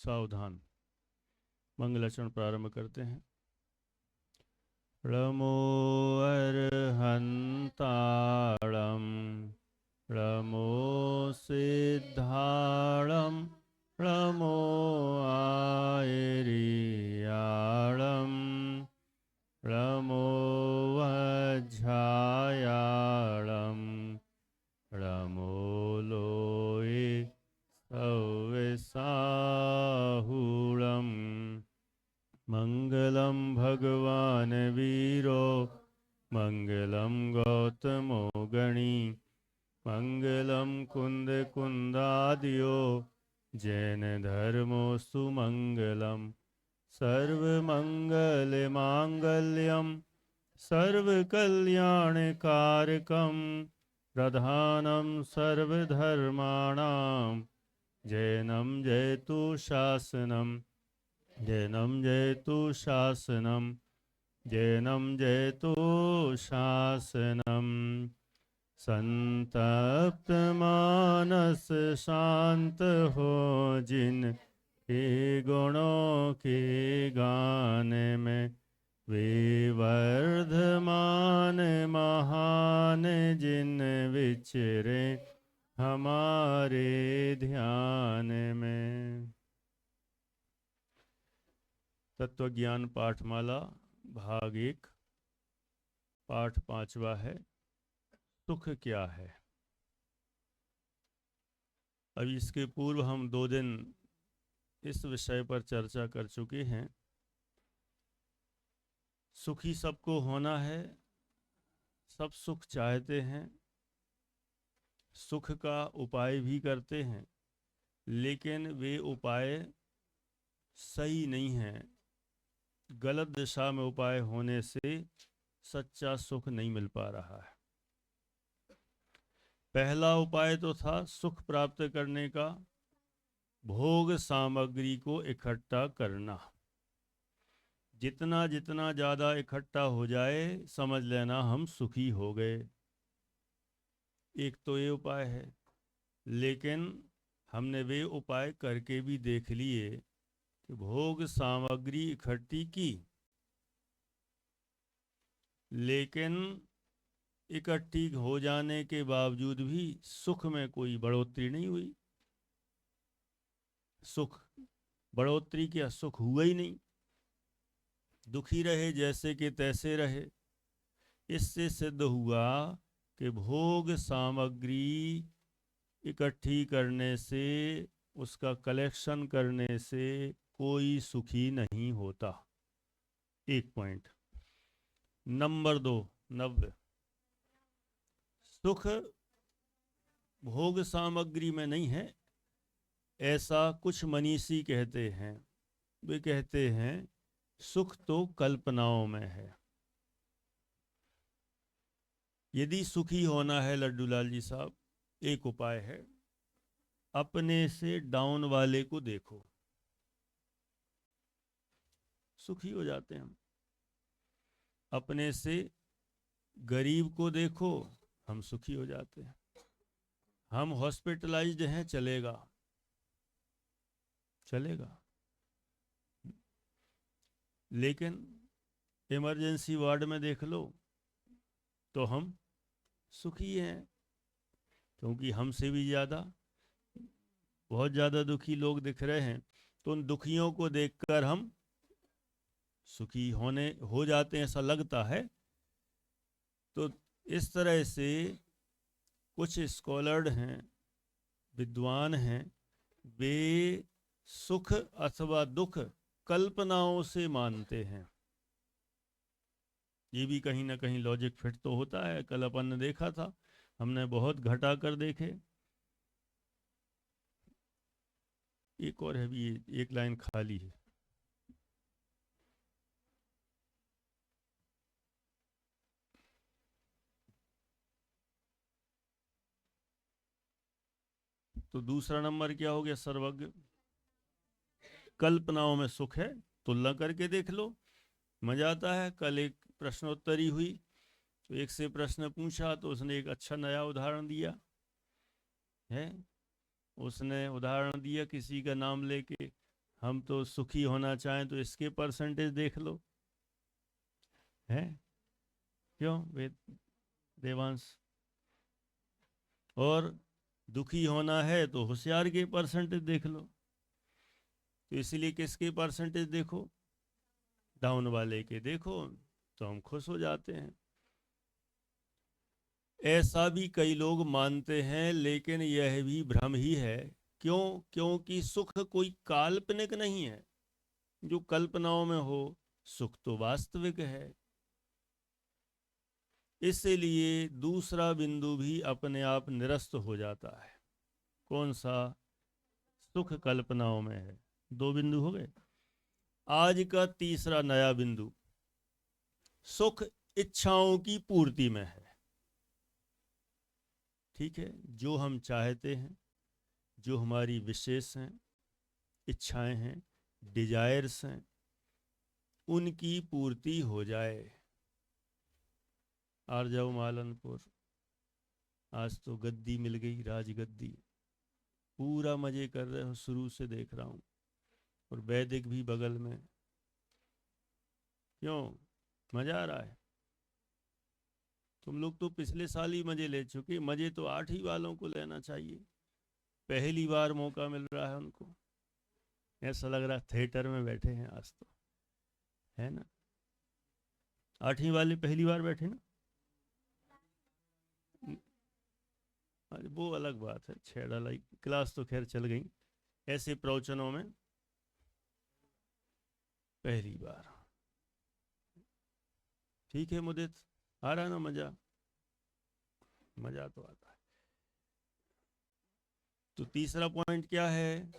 सावधान। मंगलाचरण प्रारंभ करते हैं। णमो अर्हन्ताणं णमो सिद्धाणं णमो आयर्याणं णमो वज्झायाणं णमो लोये सव्यसाहुणम्। मंगलम भगवान वीरो मंगलम गौतमो गणी मंगलम कुंद कुंदादियो जैन धर्मोस्तु मंगलम। सर्वमंगल मांगल्यम सर्वकल्याणकारकम प्रधानम सर्वधर्माणां जैनम जयतु शासनम। जैनम जयतु शासनम जैनम जयतु शासनम। संतप्त मानस शांत हो जिन के गुणों के गाने में वे वर्धमान महान जिन विचरे हमारे ध्यान में। तत्वज्ञान पाठमाला भाग 1 पाठ 5वां है। सुख क्या है। अब इसके पूर्व हम 2 दिन इस विषय पर चर्चा कर चुके हैं। सुखी सबको होना है, सब सुख चाहते हैं, सुख का उपाय भी करते हैं, लेकिन वे उपाय सही नहीं हैं। गलत दिशा में उपाय होने से सच्चा सुख नहीं मिल पा रहा है। पहला उपाय तो था सुख प्राप्त करने का, भोग सामग्री को इकट्ठा करना। जितना जितना ज़्यादा इकट्ठा हो जाए समझ लेना हम सुखी हो गए। एक तो ये उपाय है, लेकिन हमने वे उपाय करके भी देख लिए कि भोग सामग्री इकट्ठी की, लेकिन इकट्ठी हो जाने के बावजूद भी सुख में कोई बढ़ोतरी नहीं हुई। सुख बढ़ोतरी क्या, सुख हुआ ही नहीं। दुखी रहे, जैसे कि तैसे रहे। इससे सिद्ध हुआ कि भोग सामग्री इकट्ठी करने से, उसका कलेक्शन करने से कोई सुखी नहीं होता। एक पॉइंट। नंबर 2, नव्य सुख भोग सामग्री में नहीं है, ऐसा कुछ मनीषी कहते हैं। वे कहते हैं सुख तो कल्पनाओं में है। यदि सुखी होना है लड्डू लाल जी साहब, एक उपाय है, अपने से डाउन वाले को देखो, सुखी हो जाते हैं हम। अपने से गरीब को देखो, हम सुखी हो जाते हैं। हम हॉस्पिटलाइज्ड हैं, चलेगा चलेगा, लेकिन इमरजेंसी वार्ड में देख लो तो हम सुखी हैं, क्योंकि हमसे भी ज़्यादा बहुत ज़्यादा दुखी लोग दिख रहे हैं। तो उन दुखियों को देखकर हम सुखी हो जाते हैं, ऐसा लगता है। तो इस तरह से कुछ स्कॉलर्ड हैं, विद्वान हैं, वे सुख अथवा दुख कल्पनाओं से मानते हैं। ये भी कहीं ना कहीं लॉजिक फिट तो होता है। कल अपन ने देखा था, हमने बहुत घटा कर देखे। एक और है भी, एक लाइन खाली है। तो दूसरा नंबर क्या हो गया, सर्वज्ञ। कल्पनाओं में सुख है, तुलना करके देख लो, मजा आता है। कल एक प्रश्नोत्तरी हुई, तो एक से प्रश्न पूछा तो उसने एक अच्छा नया उदाहरण दिया है। उसने उदाहरण दिया किसी का नाम लेके, हम तो सुखी होना चाहें तो इसके परसेंटेज देख लो, है क्यों देवांश? और दुखी होना है तो होशियार के परसेंटेज देख लो। तो इसलिए किसके परसेंटेज देखो? डाउन वाले के देखो, तो हम खुश हो जाते हैं। ऐसा भी कई लोग मानते हैं, लेकिन यह भी भ्रम ही है। क्यों? क्योंकि सुख कोई काल्पनिक नहीं है जो कल्पनाओं में हो, सुख तो वास्तविक है। इसलिए दूसरा बिंदु भी अपने आप निरस्त हो जाता है। कौन सा? सुख कल्पनाओं में है। दो बिंदु हो गए। आज का तीसरा नया बिंदु, सुख इच्छाओं की पूर्ति में है। ठीक है, जो हम चाहते हैं, जो हमारी विशेष हैं, इच्छाएं हैं, डिजायर्स हैं, उनकी पूर्ति हो जाए। आर जाओ मालनपुर, आज तो गद्दी मिल गई, राजगद्दी, पूरा मजे कर रहे हो, शुरू से देख रहा हूं। और वैदिक भी बगल में। क्यों मजा आ रहा है? तुम लोग तो पिछले साल ही मजे ले चुके, मजे तो 8वीं वालों को लेना चाहिए, पहली बार मौका मिल रहा है उनको। ऐसा लग रहा है थिएटर में बैठे हैं आज तो, है ना? 8वीं वाले पहली बार बैठे ना? वो अलग बात है, छेड़ा लाई क्लास तो खैर चल गई, ऐसे प्रवचनों में पहली बार। ठीक है मुदित, आ रहा ना मजा? मजा तो आता है। तो तीसरा पॉइंट क्या है?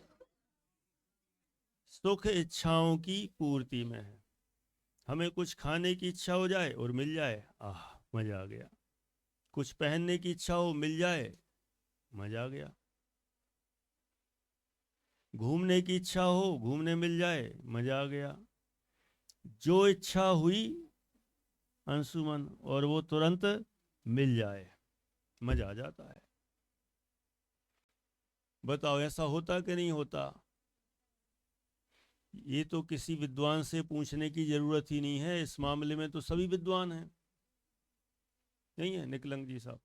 सुख इच्छाओं की पूर्ति में है। हमें कुछ खाने की इच्छा हो जाए और मिल जाए, आह मजा आ गया। कुछ पहनने की इच्छा हो, मिल जाए, मजा आ गया। घूमने की इच्छा हो, घूमने मिल जाए, मजा आ गया। जो इच्छा हुई अंशुमन, और वो तुरंत मिल जाए, मजा आ जाता है। बताओ ऐसा होता कि नहीं होता? ये तो किसी विद्वान से पूछने की जरूरत ही नहीं है, इस मामले में तो सभी विद्वान हैं, नहीं है निकलंग जी साहब?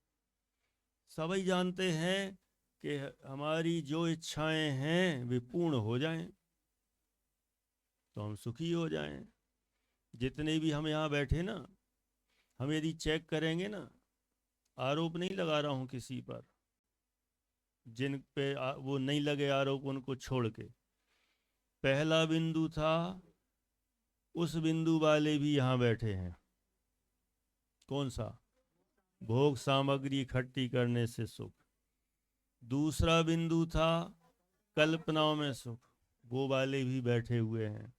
सभी जानते हैं कि हमारी जो इच्छाएं हैं वे पूर्ण हो जाएं तो हम सुखी हो जाएं। जितने भी हम यहाँ बैठे ना, हम यदि चेक करेंगे ना, आरोप नहीं लगा रहा हूँ किसी पर, जिन पे वो नहीं लगे आरोप उनको छोड़ के, पहला बिंदु था, उस बिंदु वाले भी यहाँ बैठे हैं। कौन सा? भोग सामग्री इकट्ठी करने से सुख। दूसरा बिंदु था कल्पनाओं में सुख, वो वाले भी बैठे हुए हैं।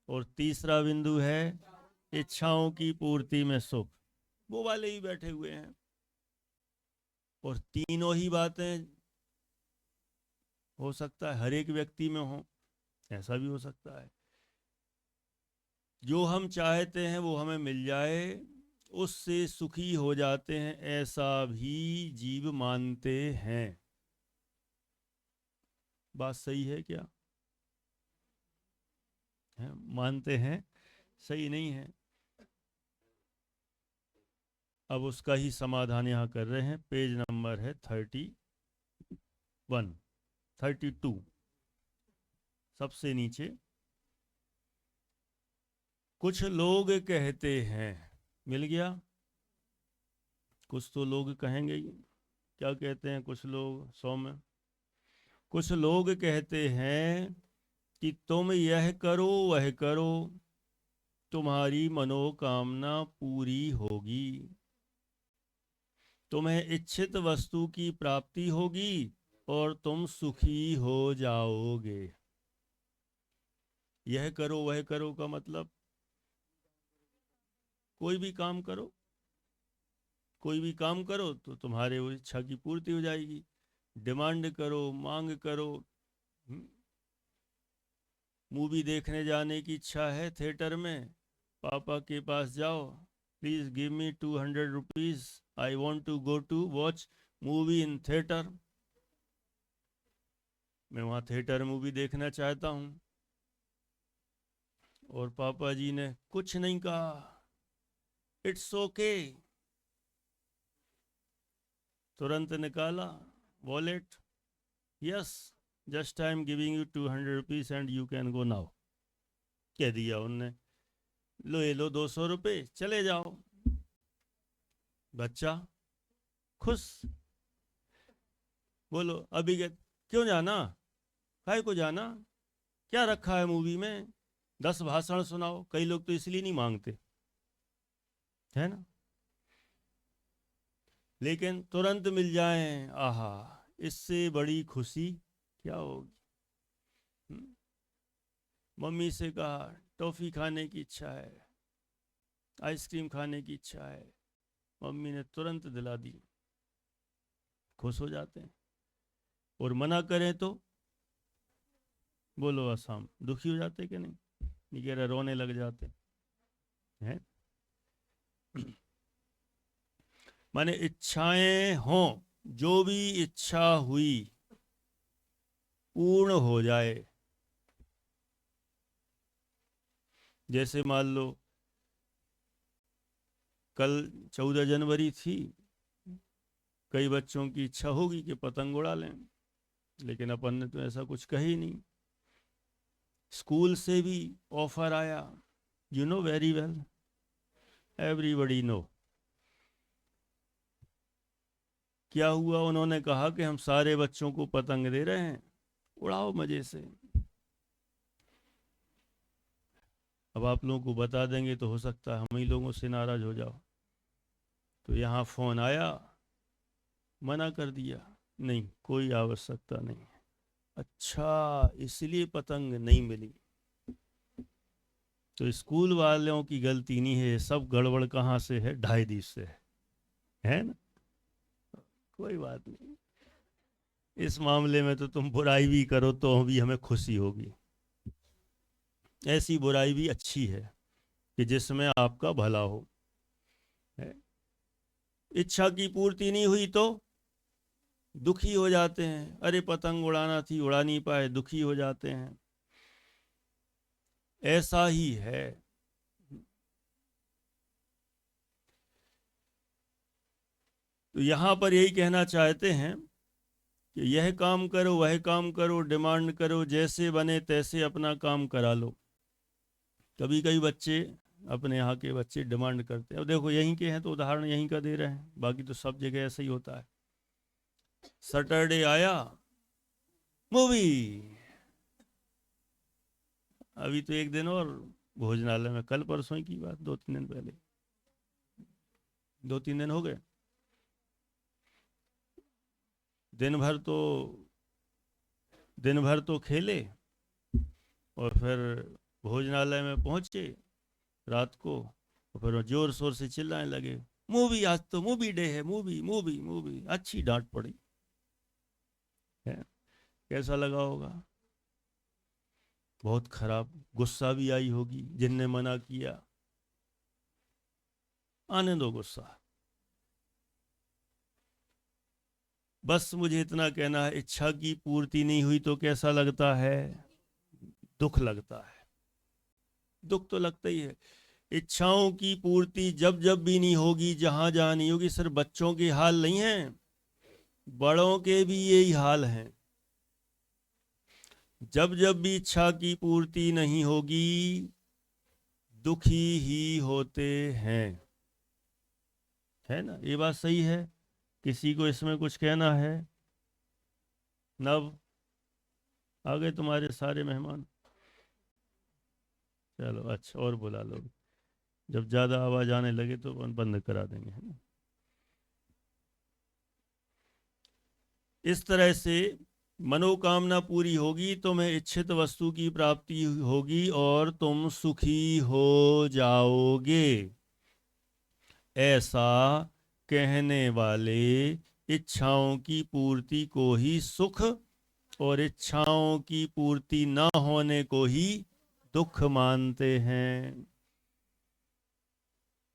और तीसरा बिंदु है इच्छाओं की पूर्ति में सुख, वो वाले ही बैठे हुए हैं। और तीनों ही बातें हो सकता है हर एक व्यक्ति में हो, ऐसा भी हो सकता है। जो हम चाहते हैं वो हमें मिल जाए, उससे सुखी हो जाते हैं, ऐसा भी जीव मानते हैं। बात सही है क्या? है? मानते हैं, सही नहीं है। अब उसका ही समाधान यहाँ कर रहे हैं। पेज नंबर है 31, 32, सबसे नीचे। कुछ लोग कहते हैं, मिल गया? कुछ तो लोग कहेंगे ही। क्या कहते हैं कुछ लोग? सौम्य, कुछ लोग कहते हैं कि तुम यह करो वह करो, तुम्हारी मनोकामना पूरी होगी, तुम्हें इच्छित वस्तु की प्राप्ति होगी और तुम सुखी हो जाओगे। यह करो वह करो का मतलब कोई भी काम करो, कोई भी काम करो तो तुम्हारे वो इच्छा की पूर्ति हो जाएगी। डिमांड करो, मांग करो। मूवी देखने जाने की इच्छा है थिएटर में, पापा के पास जाओ, please give me 200 rupees, I want to go to watch movie in theatre. मैं वहाँ थिएटर मूवी देखना चाहता हूँ। और पापा जी ने कुछ नहीं कहा, इट्स ओके। तुरंत निकाला wallet, yes just I am giving you 200 rupees and you can go now, कह दिया उनने। लो ये लो 200 रुपये, चले जाओ। बच्चा खुश। बोलो अभी क्यों जाना, काहे को जाना, क्या रखा है मूवी में, 10 भाषण सुनाओ। कई लोग तो इसलिए नहीं मांगते, है ना, लेकिन तुरंत मिल जाए, आहा, इससे बड़ी खुशी क्या होगी। मम्मी से कहा टॉफी खाने की इच्छा है, आइसक्रीम खाने की इच्छा है, मम्मी ने तुरंत दिला दी, खुश हो जाते हैं। और मना करें तो बोलो आसाम, दुखी हो जाते कि नहीं, ये कह रहे रोने लग जाते हैं। माने इच्छाएं हों, जो भी इच्छा हुई पूर्ण हो जाए। जैसे मान लो कल 14 जनवरी थी, कई बच्चों की इच्छा होगी कि पतंग उड़ा लें, लेकिन अपन ने तो ऐसा कुछ कही नहीं। स्कूल से भी ऑफर आया, you know very well, everybody know. क्या हुआ, उन्होंने कहा कि हम सारे बच्चों को पतंग दे रहे हैं, उड़ाओ मजे से। अब आप लोगों को बता देंगे तो हो सकता है हम ही लोगों से नाराज हो जाओ। तो यहाँ फोन आया, मना कर दिया, नहीं कोई आवश्यकता नहीं है। अच्छा, इसलिए पतंग नहीं मिली। तो स्कूल वालों की गलती नहीं है, सब गड़बड़ कहाँ से है, ढाई दिस से है ना। कोई बात नहीं, इस मामले में तो तुम बुराई भी करो तो भी हमें खुशी होगी। ऐसी बुराई भी अच्छी है कि जिसमें आपका भला हो। है? इच्छा की पूर्ति नहीं हुई तो दुखी हो जाते हैं, अरे पतंग उड़ाना थी उड़ा नहीं पाए, दुखी हो जाते हैं। ऐसा ही है। तो यहां पर यही कहना चाहते हैं कि यह काम करो वह काम करो, डिमांड करो, जैसे बने तैसे अपना काम करा लो। कभी कई बच्चे, अपने यहाँ के बच्चे डिमांड करते हैं। अब देखो यहीं के हैं तो उदाहरण यहीं का दे रहे हैं, बाकी तो सब जगह ऐसा ही होता है। सैटरडे आया, मूवी। अभी तो एक दिन और भोजनालय में, कल परसों की बात, 2-3 दिन पहले, 2-3 दिन हो गए। दिन भर तो खेले और फिर भोजनालय में पहुंचे रात को, और फिर जोर शोर से चिल्लाने लगे, मूवी, आज तो मूवी डे है, मूवी मूवी मूवी। अच्छी डांट पड़ी है। कैसा लगा होगा, बहुत खराब, गुस्सा भी आई होगी जिनने मना किया। आने दो गुस्सा, बस मुझे इतना कहना है, इच्छा की पूर्ति नहीं हुई तो कैसा लगता है, दुख लगता है। दुख तो लगता ही है। इच्छाओं की पूर्ति जब जब भी नहीं होगी, जहां जहां नहीं होगी, सिर्फ बच्चों के हाल नहीं है, बड़ों के भी यही हाल है। जब जब भी इच्छा की पूर्ति नहीं होगी, दुखी ही होते हैं, है ना। ये बात सही है। किसी को इसमें कुछ कहना है? नव, आ गए तुम्हारे सारे मेहमान? चलो अच्छा, और बुला लो, जब ज़्यादा आवाज़ आने लगे तो बंद करा देंगे, है ना। इस तरह से मनोकामना पूरी होगी, तुम्हें इच्छित वस्तु की प्राप्ति होगी और तुम सुखी हो जाओगे। ऐसा कहने वाले इच्छाओं की पूर्ति को ही सुख और इच्छाओं की पूर्ति न होने को ही दुख मानते हैं।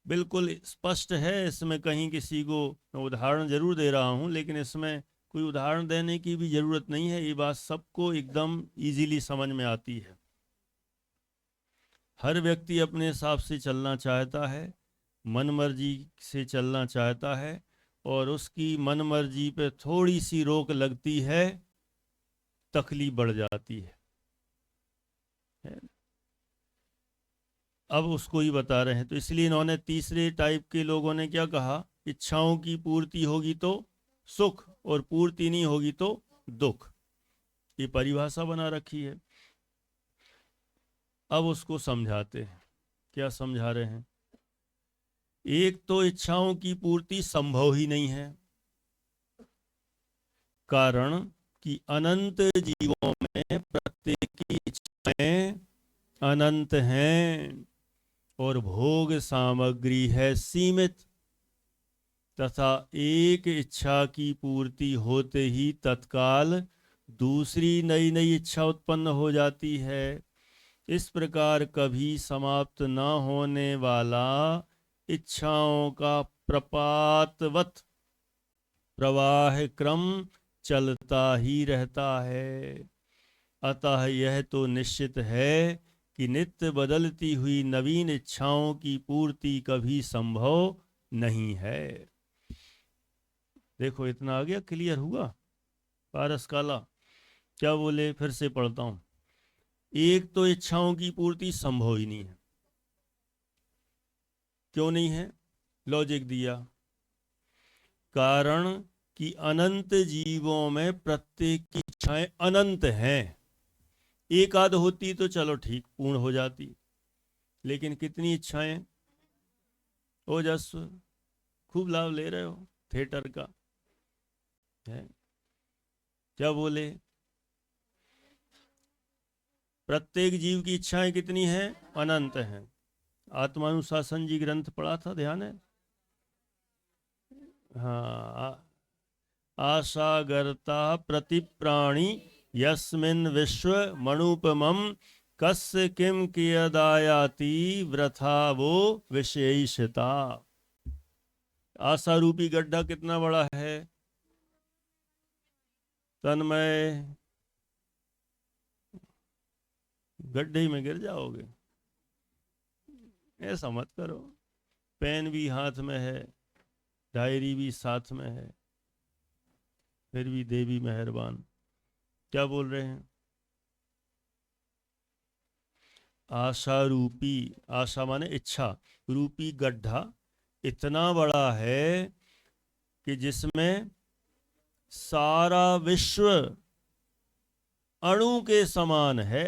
बिल्कुल स्पष्ट है, इसमें कहीं किसी को, मैं उदाहरण जरूर दे रहा हूं लेकिन इसमें कोई उदाहरण देने की भी जरूरत नहीं है। ये बात सबको एकदम इजीली समझ में आती है। हर व्यक्ति अपने हिसाब से चलना चाहता है, मन मर्जी से चलना चाहता है, और उसकी मन मर्जी पे थोड़ी सी रोक लगती है, तकलीफ बढ़ जाती है। अब उसको ही बता रहे हैं। तो इसलिए इन्होंने तीसरे टाइप के लोगों ने क्या कहा, इच्छाओं की पूर्ति होगी तो सुख और पूर्ति नहीं होगी तो दुख, ये परिभाषा बना रखी है। अब उसको समझाते हैं। क्या समझा रहे हैं? एक तो इच्छाओं की पूर्ति संभव ही नहीं है, कारण कि अनंत जीवों में प्रत्येक की इच्छाएं अनंत हैं और भोग सामग्री है सीमित, तथा एक इच्छा की पूर्ति होते ही तत्काल दूसरी नई नई इच्छा उत्पन्न हो जाती है। इस प्रकार कभी समाप्त न होने वाला इच्छाओं का प्रपातवत प्रवाह क्रम चलता ही रहता है। अतः यह तो निश्चित है कि नित्य बदलती हुई नवीन इच्छाओं की पूर्ति कभी संभव नहीं है। देखो इतना आ गया, क्लियर हुआ? पारस काला क्या बोले? फिर से पढ़ता हूं। एक तो इच्छाओं की पूर्ति संभव ही नहीं है। क्यों नहीं है? लॉजिक दिया, कारण कि अनंत जीवों में प्रत्येक की इच्छाएं अनंत हैं। एक आध होती तो चलो ठीक, पूर्ण हो जाती, लेकिन कितनी इच्छाएं? ओजस्व, खूब लाभ ले रहे हो थिएटर का है। क्या बोले? प्रत्येक जीव की इच्छाएं कितनी हैं? अनंत हैं। आत्मानुशासन जी ग्रंथ पढ़ा था, ध्यान है? हाँ, आशागर्ता प्रतिप्राणी यस्मिन् विश्व मणुपमं कस्य किम कियदायाति वृथा वो विशेषता। आशा रूपी गड्ढा कितना बड़ा है? तन्मय, गड्ढे में गिर जाओगे, ऐसा मत करो। पेन भी हाथ में है, डायरी भी साथ में है, फिर भी देवी मेहरबान। क्या बोल रहे हैं? आशा रूपी, आशा माने इच्छा रूपी गड्ढा इतना बड़ा है कि जिसमें सारा विश्व अणु के समान है।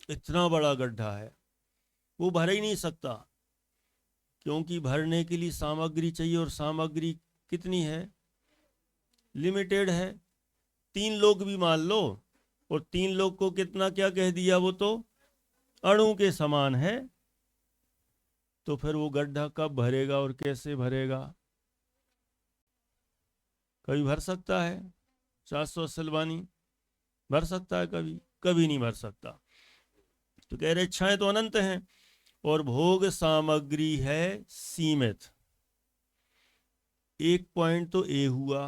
इतना बड़ा गड्ढा है, वो भर ही नहीं सकता, क्योंकि भरने के लिए सामग्री चाहिए, और सामग्री कितनी है? लिमिटेड है। 3 लोग भी मान लो, और 3 लोग को कितना क्या कह दिया, वो तो अणु के समान है। तो फिर वो गड्ढा कब भरेगा और कैसे भरेगा? कभी भर सकता है? शास्त्र सलवानी भर सकता है कभी? कभी नहीं भर सकता। तो कह रहे इच्छाएं तो अनंत हैं और भोग सामग्री है सीमित। एक पॉइंट तो ये हुआ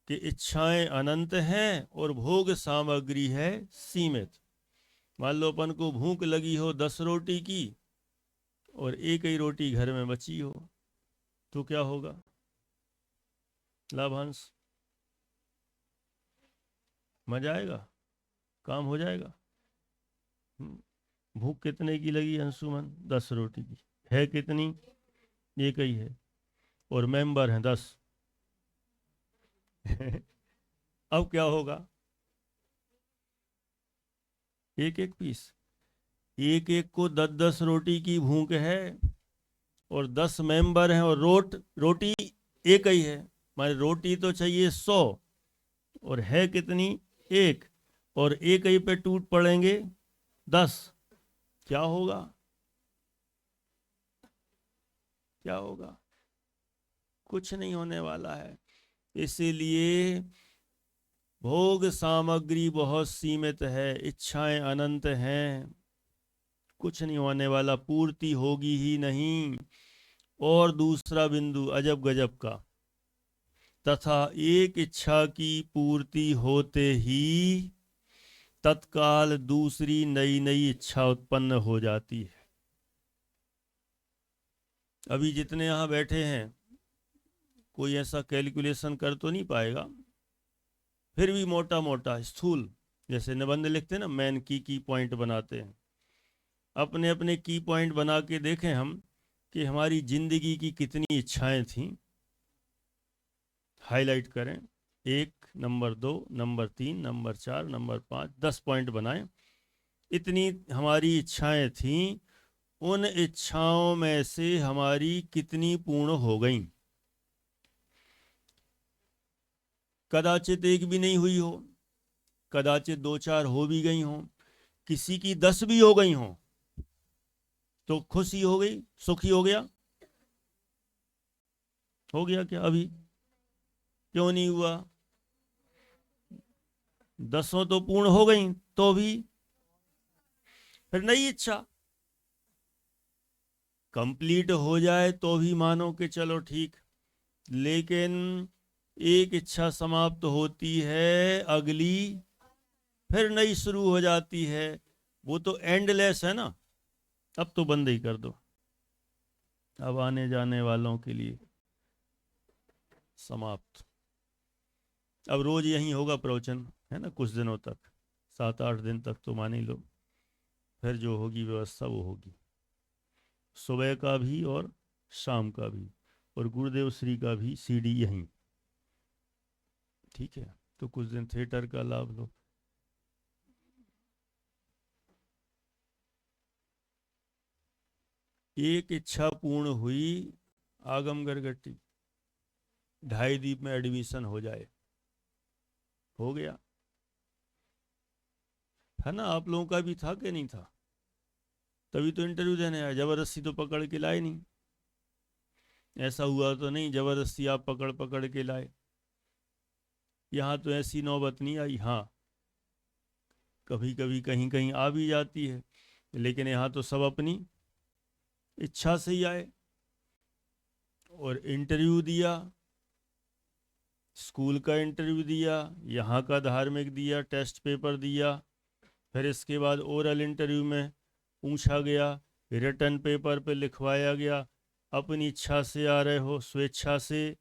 कि इच्छाएं अनंत हैं और भोग सामग्री है सीमित। मान लो अपन को भूख लगी हो 10 रोटी की, और एक ही रोटी घर में बची हो, तो क्या होगा? लाभांश, मजा आएगा, काम हो जाएगा। भूख कितने की लगी अंशुमन? 10 रोटी की। है कितनी? एक ही है, और मेंबर हैं 10। अब क्या होगा? एक एक पीस, एक एक को 10-10 रोटी की भूख है, और 10 मेंबर हैं, और रोटी एक ही है। माने रोटी तो चाहिए 100, और है कितनी? एक, और एक ही पे टूट पड़ेंगे 10। क्या होगा? क्या होगा? कुछ नहीं होने वाला है। इसीलिए भोग सामग्री बहुत सीमित है, इच्छाएं अनंत हैं, कुछ नहीं होने वाला, पूर्ति होगी ही नहीं। और दूसरा बिंदु अजब गजब का, तथा एक इच्छा की पूर्ति होते ही तत्काल दूसरी नई नई इच्छा उत्पन्न हो जाती है। अभी जितने यहाँ बैठे हैं कोई ऐसा कैलकुलेशन कर तो नहीं पाएगा, फिर भी मोटा मोटा स्थूल जैसे निबंध लिखते हैं ना, मैन की पॉइंट बनाते हैं, अपने अपने की पॉइंट बना के देखें हम कि हमारी जिंदगी की कितनी इच्छाएं थीं, हाईलाइट करें, 1, number 2, number 3, number 4, number 5, 10 point बनाएं। इतनी हमारी इच्छाएं थीं, उन इच्छाओं में से हमारी कितनी पूर्ण हो गईं? कदाचित एक भी नहीं हुई हो, कदाचित 2-4 हो भी गई हो, किसी की 10 भी हो गई हो, तो खुशी हो गई, सुखी हो गया? हो गया क्या? अभी क्यों नहीं हुआ? 10 तो पूर्ण हो गई, तो भी फिर नई इच्छा कंप्लीट हो जाए तो भी मानो कि चलो ठीक, लेकिन एक इच्छा समाप्त होती है, अगली फिर नई शुरू हो जाती है। वो तो एंडलेस है ना। अब तो बंद ही कर दो, अब आने जाने वालों के लिए समाप्त। अब रोज यही होगा प्रवचन, है ना, कुछ दिनों तक, 7-8 दिन तक तो मान ही लो, फिर जो होगी व्यवस्था वो होगी, सुबह का भी और शाम का भी, और गुरुदेव श्री का भी सीडी यहीं, ठीक है। तो कुछ दिन थिएटर का लाभ लो। एक इच्छा पूर्ण हुई, आगम गरगट्टी, 2.5 दीप में एडमिशन हो जाए, हो गया, है ना। आप लोगों का भी था कि नहीं था? तभी तो इंटरव्यू देने आया, जबरदस्ती तो पकड़ के लाए नहीं, ऐसा हुआ तो नहीं जबरदस्ती आप पकड़ पकड़ के लाए। यहाँ तो ऐसी नौबत नहीं आई, हाँ कभी कभी कहीं कहीं आ भी जाती है, लेकिन यहाँ तो सब अपनी इच्छा से ही आए और इंटरव्यू दिया, स्कूल का इंटरव्यू दिया, यहाँ का धार्मिक दिया, टेस्ट पेपर दिया, फिर इसके बाद ओरल इंटरव्यू में पूछा गया, रिटर्न पेपर पे लिखवाया गया। अपनी इच्छा से आ रहे हो, स्वेच्छा से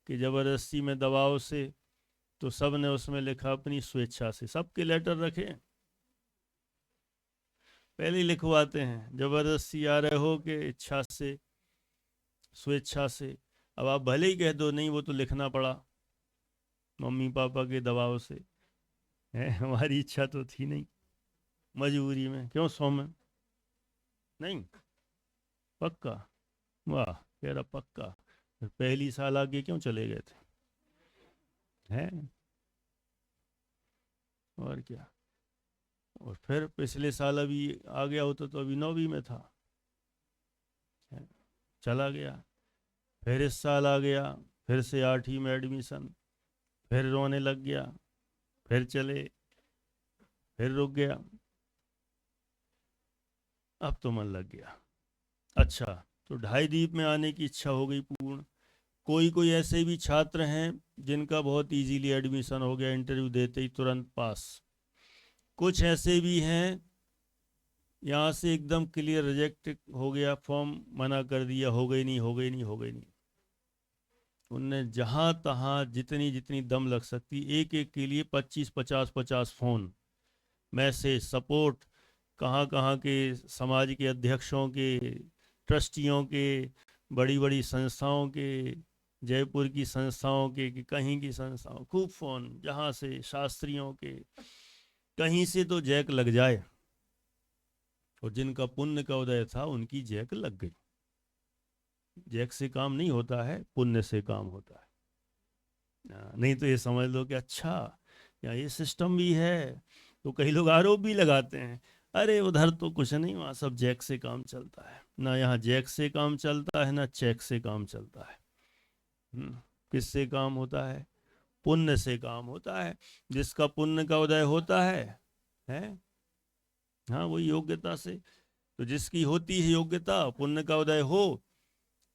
कि ज़बरदस्ती में, दबाव से? तो सब ने उसमें लिखा अपनी स्वेच्छा से। सबके लेटर रखे, पहले ही लिखवाते हैं, ज़बरदस्ती आ रहे हो कि इच्छा से, स्वेच्छा से। अब आप भले ही कह दो नहीं, वो तो लिखना पड़ा मम्मी पापा के दबाव से, है, हमारी इच्छा तो थी नहीं, मजबूरी में। क्यों सौम्य? नहीं पक्का? वाह, कह रहा पक्का। फिर पहली साल आगे क्यों चले गए थे? हैं? और क्या। और फिर पिछले साल अभी आ गया होता तो अभी 9वीं में था, है? चला गया। फिर इस साल आ गया, फिर से 8वीं में एडमिशन, फिर रोने लग गया, फिर चले, फिर रुक गया, अब तो मन लग गया। अच्छा, तो 2.5 दीप में आने की इच्छा हो गई पूर्ण। कोई कोई ऐसे भी छात्र हैं जिनका बहुत इजीली एडमिशन हो गया, इंटरव्यू देते ही तुरंत पास। कुछ ऐसे भी हैं यहाँ से एकदम क्लियर रिजेक्ट हो गया, फॉर्म मना कर दिया, हो गई नहीं, हो गई नहीं, हो गई नहीं। उनने जहाँ तहाँ जितनी जितनी दम लग सकती, एक एक के लिए 25-50 फ़ोन, मैसेज, सपोर्ट, कहाँ कहाँ के समाज के अध्यक्षों के, ट्रस्टियों के, बड़ी बड़ी संस्थाओं के, जयपुर की संस्थाओं के, कि कहीं की संस्थाओं, खूब फ़ोन, जहाँ से शास्त्रियों के, कहीं से तो जैक लग जाए। और जिनका पुण्य का उदय था उनकी जैक लग गई। जैक से काम नहीं होता है, पुण्य से काम होता है। नहीं तो ये समझ लो कि अच्छा या ये सिस्टम भी है। तो कई लोग आरोप भी लगाते हैं, अरे उधर तो कुछ नहीं, वहाँ सब जैक से काम चलता है। ना यहाँ जैक से काम चलता है, ना चेक से काम चलता है। किससे काम होता है? पुण्य से काम होता है। जिसका पुण्य का उदय होता है, हाँ, वही योग्यता से। तो जिसकी होती है योग्यता, पुण्य का उदय हो,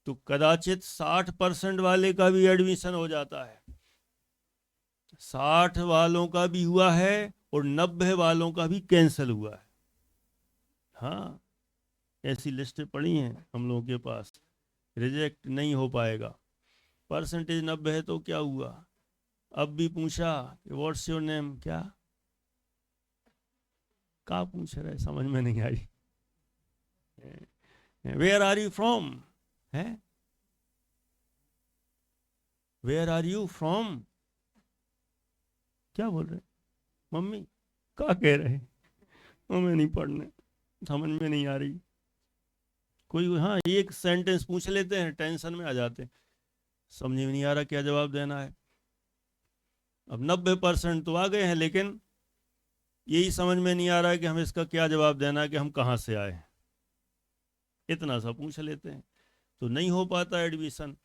तो कदाचित 60% वाले का भी एडमिशन हो जाता है। 60 वालों का भी हुआ है और 90 वालों का भी कैंसिल हुआ है। हाँ, ऐसी लिस्टें पड़ी हैं हम लोगों के पास, रिजेक्ट नहीं हो पाएगा। परसेंटेज 90 है तो क्या हुआ? अब भी पूछा व्हाट्स योर नेम, क्या पूछ रहे, समझ में नहीं आई। वेयर आर यू फ्रॉम है, वेयर आर यू फ्रॉम, क्या बोल रहे मम्मी, क्या कह रहे, हमें नहीं पढ़ने, समझ में नहीं आ रही। कोई हाँ एक सेंटेंस पूछ लेते हैं, टेंशन में आ जाते हैं, समझ में नहीं आ रहा क्या जवाब देना है। अब 90% तो आ गए हैं, लेकिन यही समझ में नहीं आ रहा है कि हमें इसका क्या जवाब देना है, कि हम कहाँ से आए। इतना सा पूछ लेते हैं तो नहीं हो पाता एडमिशन।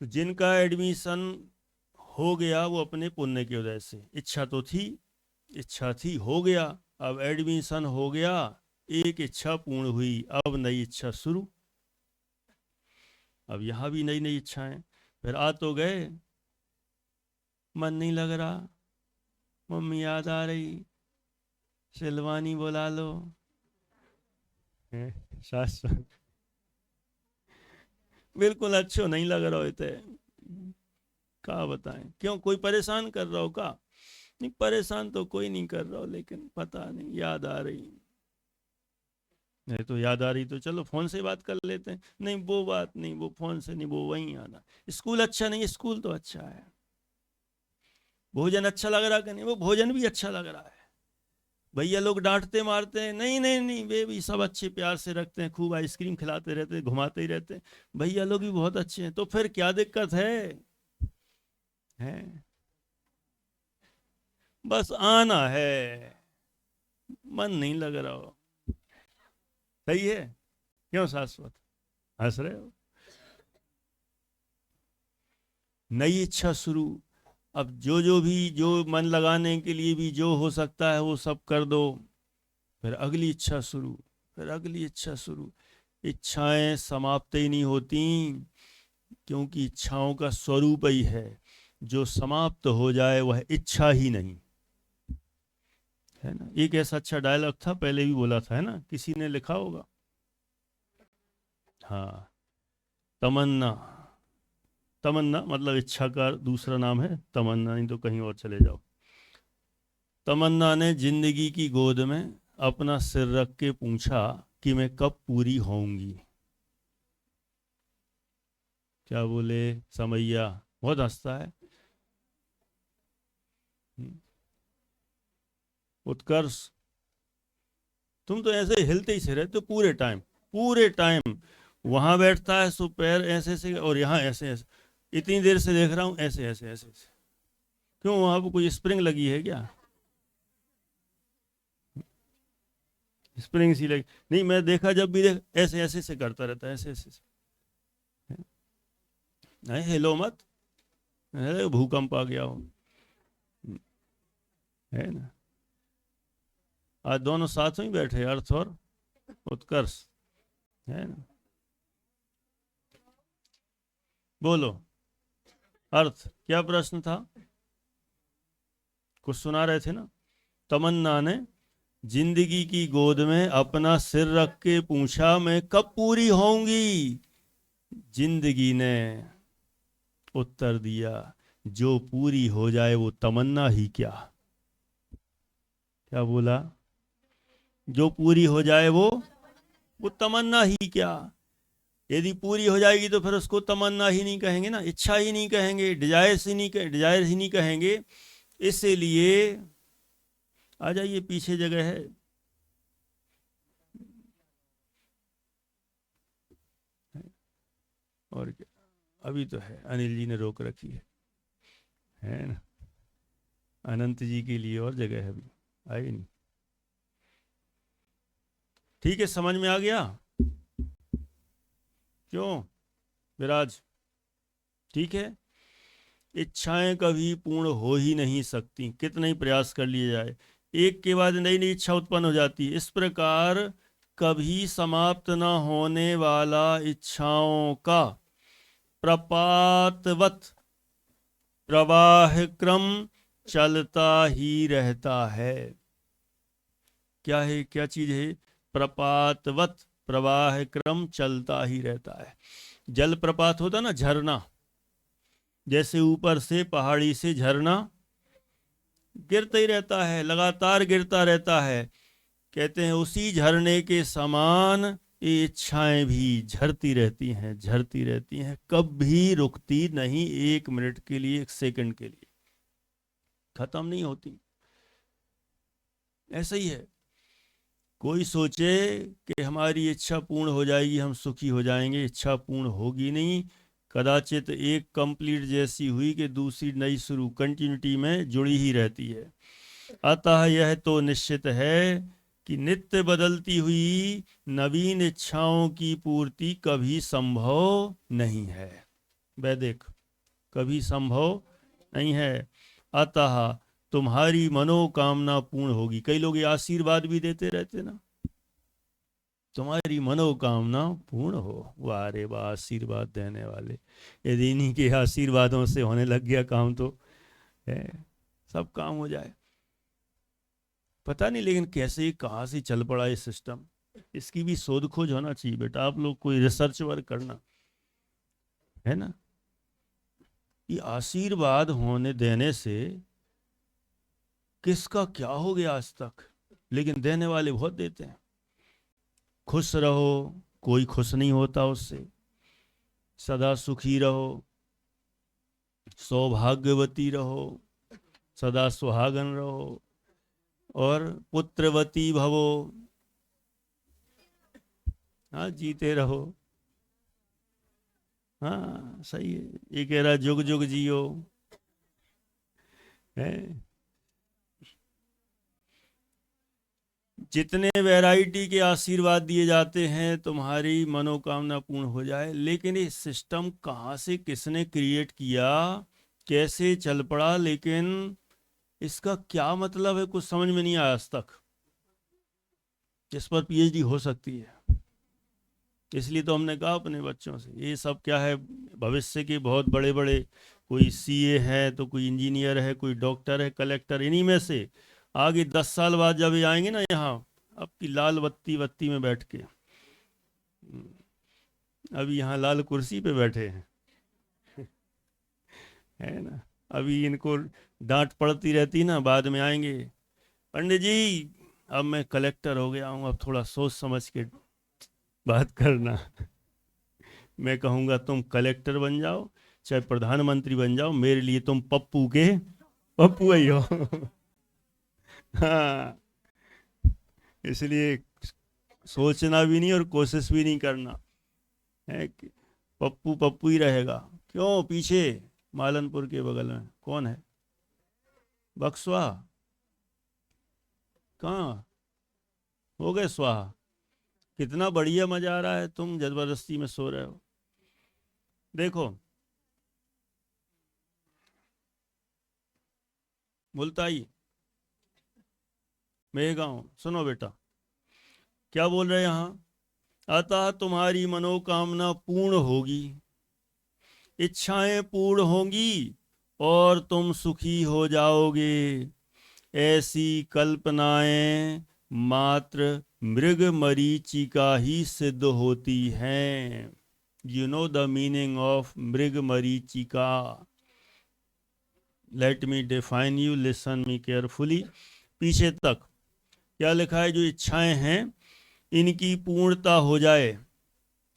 तो जिनका एडमिशन हो गया वो अपने पुण्य की वजह से, इच्छा तो थी, इच्छा थी, हो गया, अब एडमिशन हो गया, एक इच्छा पूर्ण हुई, अब नई इच्छा शुरू। अब यहाँ भी नई नई इच्छाएं, फिर आ तो गए, मन नहीं लग रहा, मम्मी याद आ रही, सिलवानी बुला लो, शाश्वत बिल्कुल अच्छो नहीं लग रहा होते, क्या बताएं, क्यों कोई परेशान कर रहा हो का? नहीं, परेशान तो कोई नहीं कर रहा हो, लेकिन पता नहीं याद आ रही। नहीं तो याद आ रही तो चलो फोन से बात कर लेते हैं, नहीं वो बात नहीं, वो फोन से नहीं, वो वहीं आना। स्कूल अच्छा नहीं, स्कूल तो अच्छा है। भोजन अच्छा लग रहा कि नहीं, वो भोजन भी अच्छा लग रहा है। भैया लोग डांटते मारते हैं, नहीं नहीं नहीं, वे भी सब अच्छे प्यार से रखते हैं, खूब आइसक्रीम खिलाते रहते हैं, घुमाते ही रहते हैं, भैया लोग भी बहुत अच्छे हैं, तो फिर क्या दिक्कत है? बस आना है, मन नहीं लग रहा हो, सही है। क्यों शाश्वत हंस रहे हो? नई इच्छा शुरू। अब जो भी, जो मन लगाने के लिए भी जो हो सकता है वो सब कर दो, फिर अगली इच्छा शुरू, फिर अगली इच्छा शुरू। इच्छाएं समाप्त ही नहीं होती, क्योंकि इच्छाओं का स्वरूप ही है, जो समाप्त हो जाए वह इच्छा ही नहीं है ना। एक ऐसा अच्छा डायलॉग था, पहले भी बोला था, है ना, किसी ने लिखा होगा। हाँ, तमन्ना, तमन्ना मतलब इच्छा का दूसरा नाम है तमन्ना, नहीं तो कहीं और चले जाओ। तमन्ना ने जिंदगी की गोद में अपना सिर रख के पूछा कि मैं कब पूरी होऊंगी। क्या बोले समैया, बहुत हंसता है। उत्कर्ष, तुम तो ऐसे हिलते ही से रहते हो पूरे टाइम, पूरे टाइम। वहां बैठता है सो पैर ऐसे ऐसे, और यहाँ ऐसे ऐसे, इतनी देर से देख रहा हूं ऐसे ऐसे ऐसे ऐसे। क्यों, वहां पर कोई स्प्रिंग लगी है क्या? स्प्रिंग सी लगी नहीं, मैं देखा जब भी देख ऐसे ऐसे से करता रहता है, ऐसे ऐसे से। नहीं हिलो मत, भूकंप आ गया हो, है ना। आज दोनों साथ में बैठे, अर्थ और उत्कर्ष, है ना। बोलो, अर्थ क्या प्रश्न था, कुछ सुना रहे थे ना। तमन्ना ने जिंदगी की गोद में अपना सिर रख के पूछा मैं कब पूरी होंगी। जिंदगी ने उत्तर दिया, जो पूरी हो जाए वो तमन्ना ही क्या। क्या बोला? जो पूरी हो जाए वो तमन्ना ही क्या। यदि पूरी हो जाएगी तो फिर उसको तमन्ना ही नहीं कहेंगे ना, इच्छा ही नहीं कहेंगे, डिजायर ही नहीं कहेंगे। इसलिए आ जाइए, पीछे जगह है। और क्या, अभी तो है, अनिल जी ने रोक रखी है ना। अनंत जी के लिए और जगह है, अभी आई नहीं। ठीक है, समझ में आ गया? क्यों विराज, ठीक है। इच्छाएं कभी पूर्ण हो ही नहीं सकती, कितना ही प्रयास कर लिए जाए, एक के बाद नई नई इच्छा उत्पन्न हो जाती है। इस प्रकार कभी समाप्त न होने वाला इच्छाओं का प्रपातवत प्रवाह क्रम चलता ही रहता है। क्या है, क्या चीज है? प्रपातवत प्रवाह क्रम चलता ही रहता है। जल प्रपात होता ना, झरना, जैसे ऊपर से पहाड़ी से झरना गिरता ही रहता है, लगातार गिरता रहता है। कहते हैं उसी झरने के समान ये इच्छाएं भी झरती रहती हैं, झरती रहती हैं, कभी रुकती नहीं, 1 मिनट के लिए, 1 सेकंड के लिए खत्म नहीं होती। ऐसा ही है। कोई सोचे कि हमारी इच्छा पूर्ण हो जाएगी, हम सुखी हो जाएंगे, इच्छा पूर्ण होगी नहीं। कदाचित एक कंप्लीट जैसी हुई कि दूसरी नई शुरू, कंटिन्यूटी में जुड़ी ही रहती है। अतः यह तो निश्चित है कि नित्य बदलती हुई नवीन इच्छाओं की पूर्ति कभी संभव नहीं है। वैदिक कभी संभव नहीं है। अतः तुम्हारी मनोकामना पूर्ण होगी। कई लोग ये आशीर्वाद भी देते रहते ना, तुम्हारी मनोकामना पूर्ण हो। वाह रे वाह, आशीर्वाद देने वाले। यदि इन्हीं के आशीर्वादों से होने लग गया काम तो है, सब काम हो जाए। पता नहीं लेकिन कैसे कहाँ से चल पड़ा ये सिस्टम, इसकी भी शोध खोज होना चाहिए बेटा। आप लोग कोई रिसर्च वर्क करना है ना। ये आशीर्वाद होने देने से किसका क्या हो गया आज तक, लेकिन देने वाले बहुत देते हैं। खुश रहो, कोई खुश नहीं होता उससे। सदा सुखी रहो, सौभाग्यवती रहो, सदा सुहागन रहो, और पुत्रवती भवो, हाँ जीते रहो। हाँ सही है, ये कह रहा जुग जुग जियो है। जितने वैरायटी के आशीर्वाद दिए जाते हैं तुम्हारी मनोकामना पूर्ण हो जाए, लेकिन ये सिस्टम कहाँ से किसने क्रिएट किया, कैसे चल पड़ा, लेकिन इसका क्या मतलब है कुछ समझ में नहीं आया आज तक। इस पर पीएचडी हो सकती है। इसलिए तो हमने कहा अपने बच्चों से, ये सब क्या है, भविष्य के बहुत बड़े बड़े, कोई सीए है तो कोई इंजीनियर है, कोई डॉक्टर है, कलेक्टर, इन्हीं में से आगे 10 साल बाद जब ये आएंगे ना यहाँ आपकी लाल बत्ती बत्ती में बैठ के, अभी यहाँ लाल कुर्सी पे बैठे हैं है ना। अभी इनको डांट पड़ती रहती ना, बाद में आएंगे पंडित जी अब मैं कलेक्टर हो गया हूँ, अब थोड़ा सोच समझ के बात करना मैं कहूँगा तुम कलेक्टर बन जाओ चाहे प्रधानमंत्री बन जाओ, मेरे लिए तुम पप्पू के पप्पू ही हो हाँ, इसलिए सोचना भी नहीं और कोशिश भी नहीं करना है कि पप्पू पप्पू ही रहेगा। क्यों, पीछे मालनपुर के बगल में कौन है, बक्सवा, कहाँ हो गए स्वाहा। कितना बढ़िया मजा आ रहा है, तुम जबरदस्ती में सो रहे हो। देखो मुल्ताई मेहगांव, सुनो बेटा क्या बोल रहे हैं यहाँ। अतः तुम्हारी मनोकामना पूर्ण होगी, इच्छाएं पूर्ण होंगी और तुम सुखी हो जाओगे। ऐसी कल्पनाएं मात्र मृग मरीचिका ही सिद्ध होती हैं। You know the meaning of मृग मरीचिका। Let me define you, listen me carefully. पीछे तक क्या लिखा है, जो इच्छाएं हैं इनकी पूर्णता हो जाए,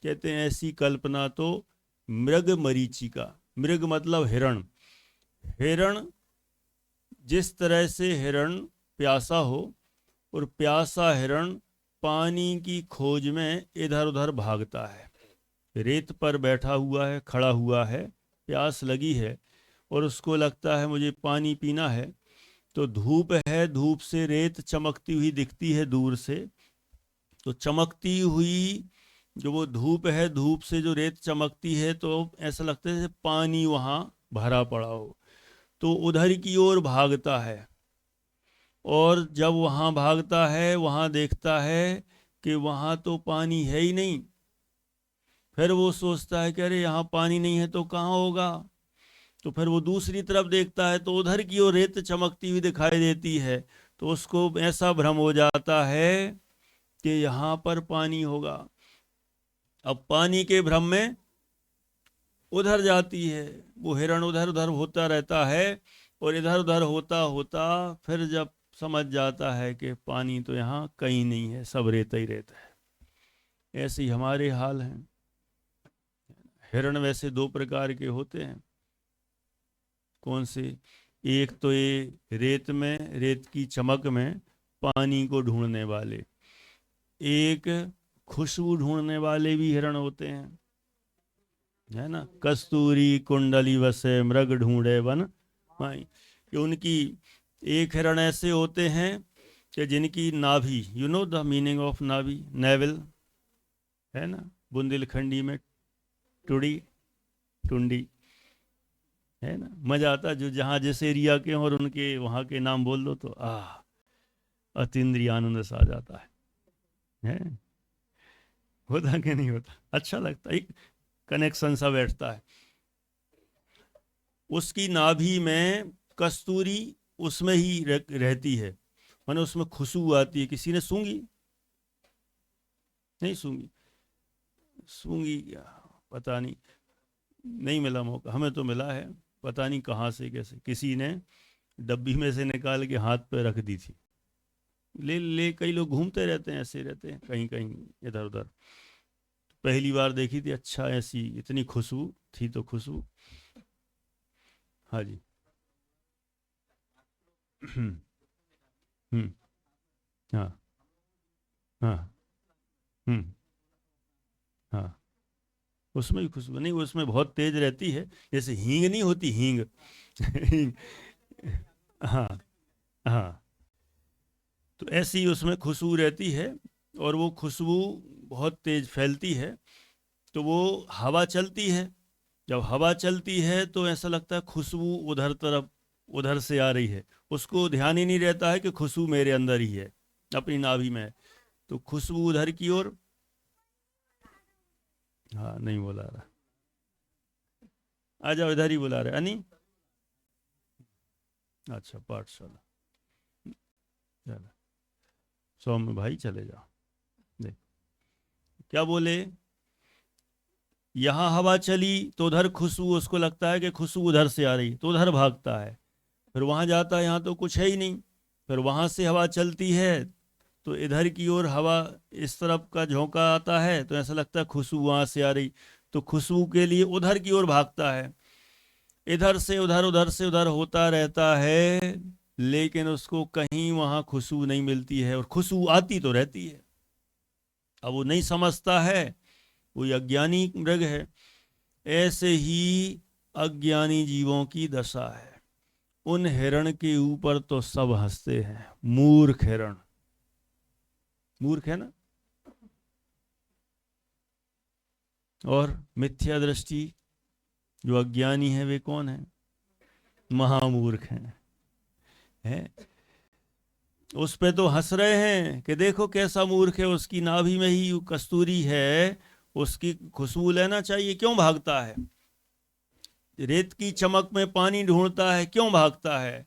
कहते हैं ऐसी कल्पना तो मृग मरीचिका। मृग मतलब हिरण। हिरण, जिस तरह से हिरण प्यासा हो और प्यासा हिरण पानी की खोज में इधर उधर भागता है, रेत पर बैठा हुआ है, खड़ा हुआ है, प्यास लगी है और उसको लगता है मुझे पानी पीना है, तो धूप है, धूप से रेत चमकती हुई दिखती है दूर से, तो चमकती हुई जो वो धूप है, धूप से जो रेत चमकती है तो ऐसा लगता है जैसे पानी वहाँ भरा पड़ा हो, तो उधर की ओर भागता है। और जब वहाँ भागता है वहाँ देखता है कि वहाँ तो पानी है ही नहीं। फिर वो सोचता है कि अरे यहाँ पानी नहीं है तो कहाँ होगा। तो फिर वो दूसरी तरफ देखता है तो उधर की ओर रेत चमकती हुई दिखाई देती है, तो उसको ऐसा भ्रम हो जाता है कि यहाँ पर पानी होगा। अब पानी के भ्रम में उधर जाती है, वो हिरण उधर उधर होता रहता है, और इधर उधर होता होता फिर जब समझ जाता है कि पानी तो यहाँ कहीं नहीं है, सब रेता ही रेता है। ऐसे ही हमारे हाल हैं। हिरण वैसे दो प्रकार के होते हैं। कौन से? एक तो ये रेत में, रेत की चमक में पानी को ढूंढने वाले, एक खुशबू ढूंढने वाले भी हिरण होते हैं, है ना। कस्तूरी कुंडली वसे मृग ढूंढे वन माई, कि उनकी एक हिरण ऐसे होते हैं कि जिनकी नाभि, you know the meaning of नाभि, नेवल, है ना, बुंदेलखंडी में टुड़ी, टुंडी, है ना। मजा आता जो जहाँ जिस एरिया के और उनके वहाँ के नाम बोल दो तो अतीन्द्रिय आनंद सा आ जाता है? होता कि नहीं होता? अच्छा लगता है, एक कनेक्शन सा बैठता है। उसकी नाभि में कस्तूरी उसमें ही रहती है, माने उसमें खुशबू आती है। किसी ने सूंघी? नहीं सूंघी? सूंघी क्या पता नहीं, नहीं मिला मौका, हमें तो मिला है, पता नहीं कहाँ से कैसे किसी ने डब्बी में से निकाल के हाथ पे रख दी थी। ले ले कई लोग घूमते रहते हैं, ऐसे रहते हैं कहीं कहीं इधर उधर। पहली बार देखी थी, अच्छा ऐसी इतनी खुशबू थी, तो खुशबू। हाँ जी। हम्म। हाँ हाँ। हम्म। हाँ, उसमें भी खुशबू नहीं, उसमें बहुत तेज रहती है, जैसे हींग नहीं होती, हींग हींग। हाँ हाँ, तो ऐसी ही उसमें खुशबू रहती है, और वो खुशबू बहुत तेज फैलती है। तो वो हवा चलती है, जब हवा चलती है तो ऐसा लगता है खुशबू उधर तरफ, उधर से आ रही है। उसको ध्यान ही नहीं रहता है कि खुशबू मेरे अंदर ही है, अपनी नाभि में है। तो खुशबू उधर की ओर। हाँ, नहीं बुला रहा, आ जाओ, इधर ही बुला रहे अनी। अच्छा, पाठशाला, चलो सौम्य भाई चले जाओ। देख क्या बोले, यहाँ हवा चली तो उधर खुशबू, उसको लगता है कि खुशबू उधर से आ रही, तो उधर भागता है। फिर वहां जाता है, यहाँ तो कुछ है ही नहीं। फिर वहां से हवा चलती है तो इधर की ओर हवा, इस तरफ का झोंका आता है, तो ऐसा लगता है खुशबू वहां से आ रही, तो खुशबू के लिए उधर की ओर भागता है। इधर से उधर, उधर से उधर होता रहता है, लेकिन उसको कहीं वहां खुशबू नहीं मिलती है, और खुशबू आती तो रहती है। अब वो नहीं समझता है, वो अज्ञानी मृग है। ऐसे ही अज्ञानी जीवों की दशा है। उन हिरण के ऊपर तो सब हंसते हैं, मूर्ख हिरण, मूर्ख है ना। और मिथ्या दृष्टि, जो अज्ञानी है वे कौन है? महामूर्ख हैं। उस पे तो हंस रहे हैं कि देखो कैसा मूर्ख है, उसकी नाभि में ही कस्तूरी है, उसकी खुशबू लेना चाहिए, क्यों भागता है? रेत की चमक में पानी ढूंढता है, क्यों भागता है?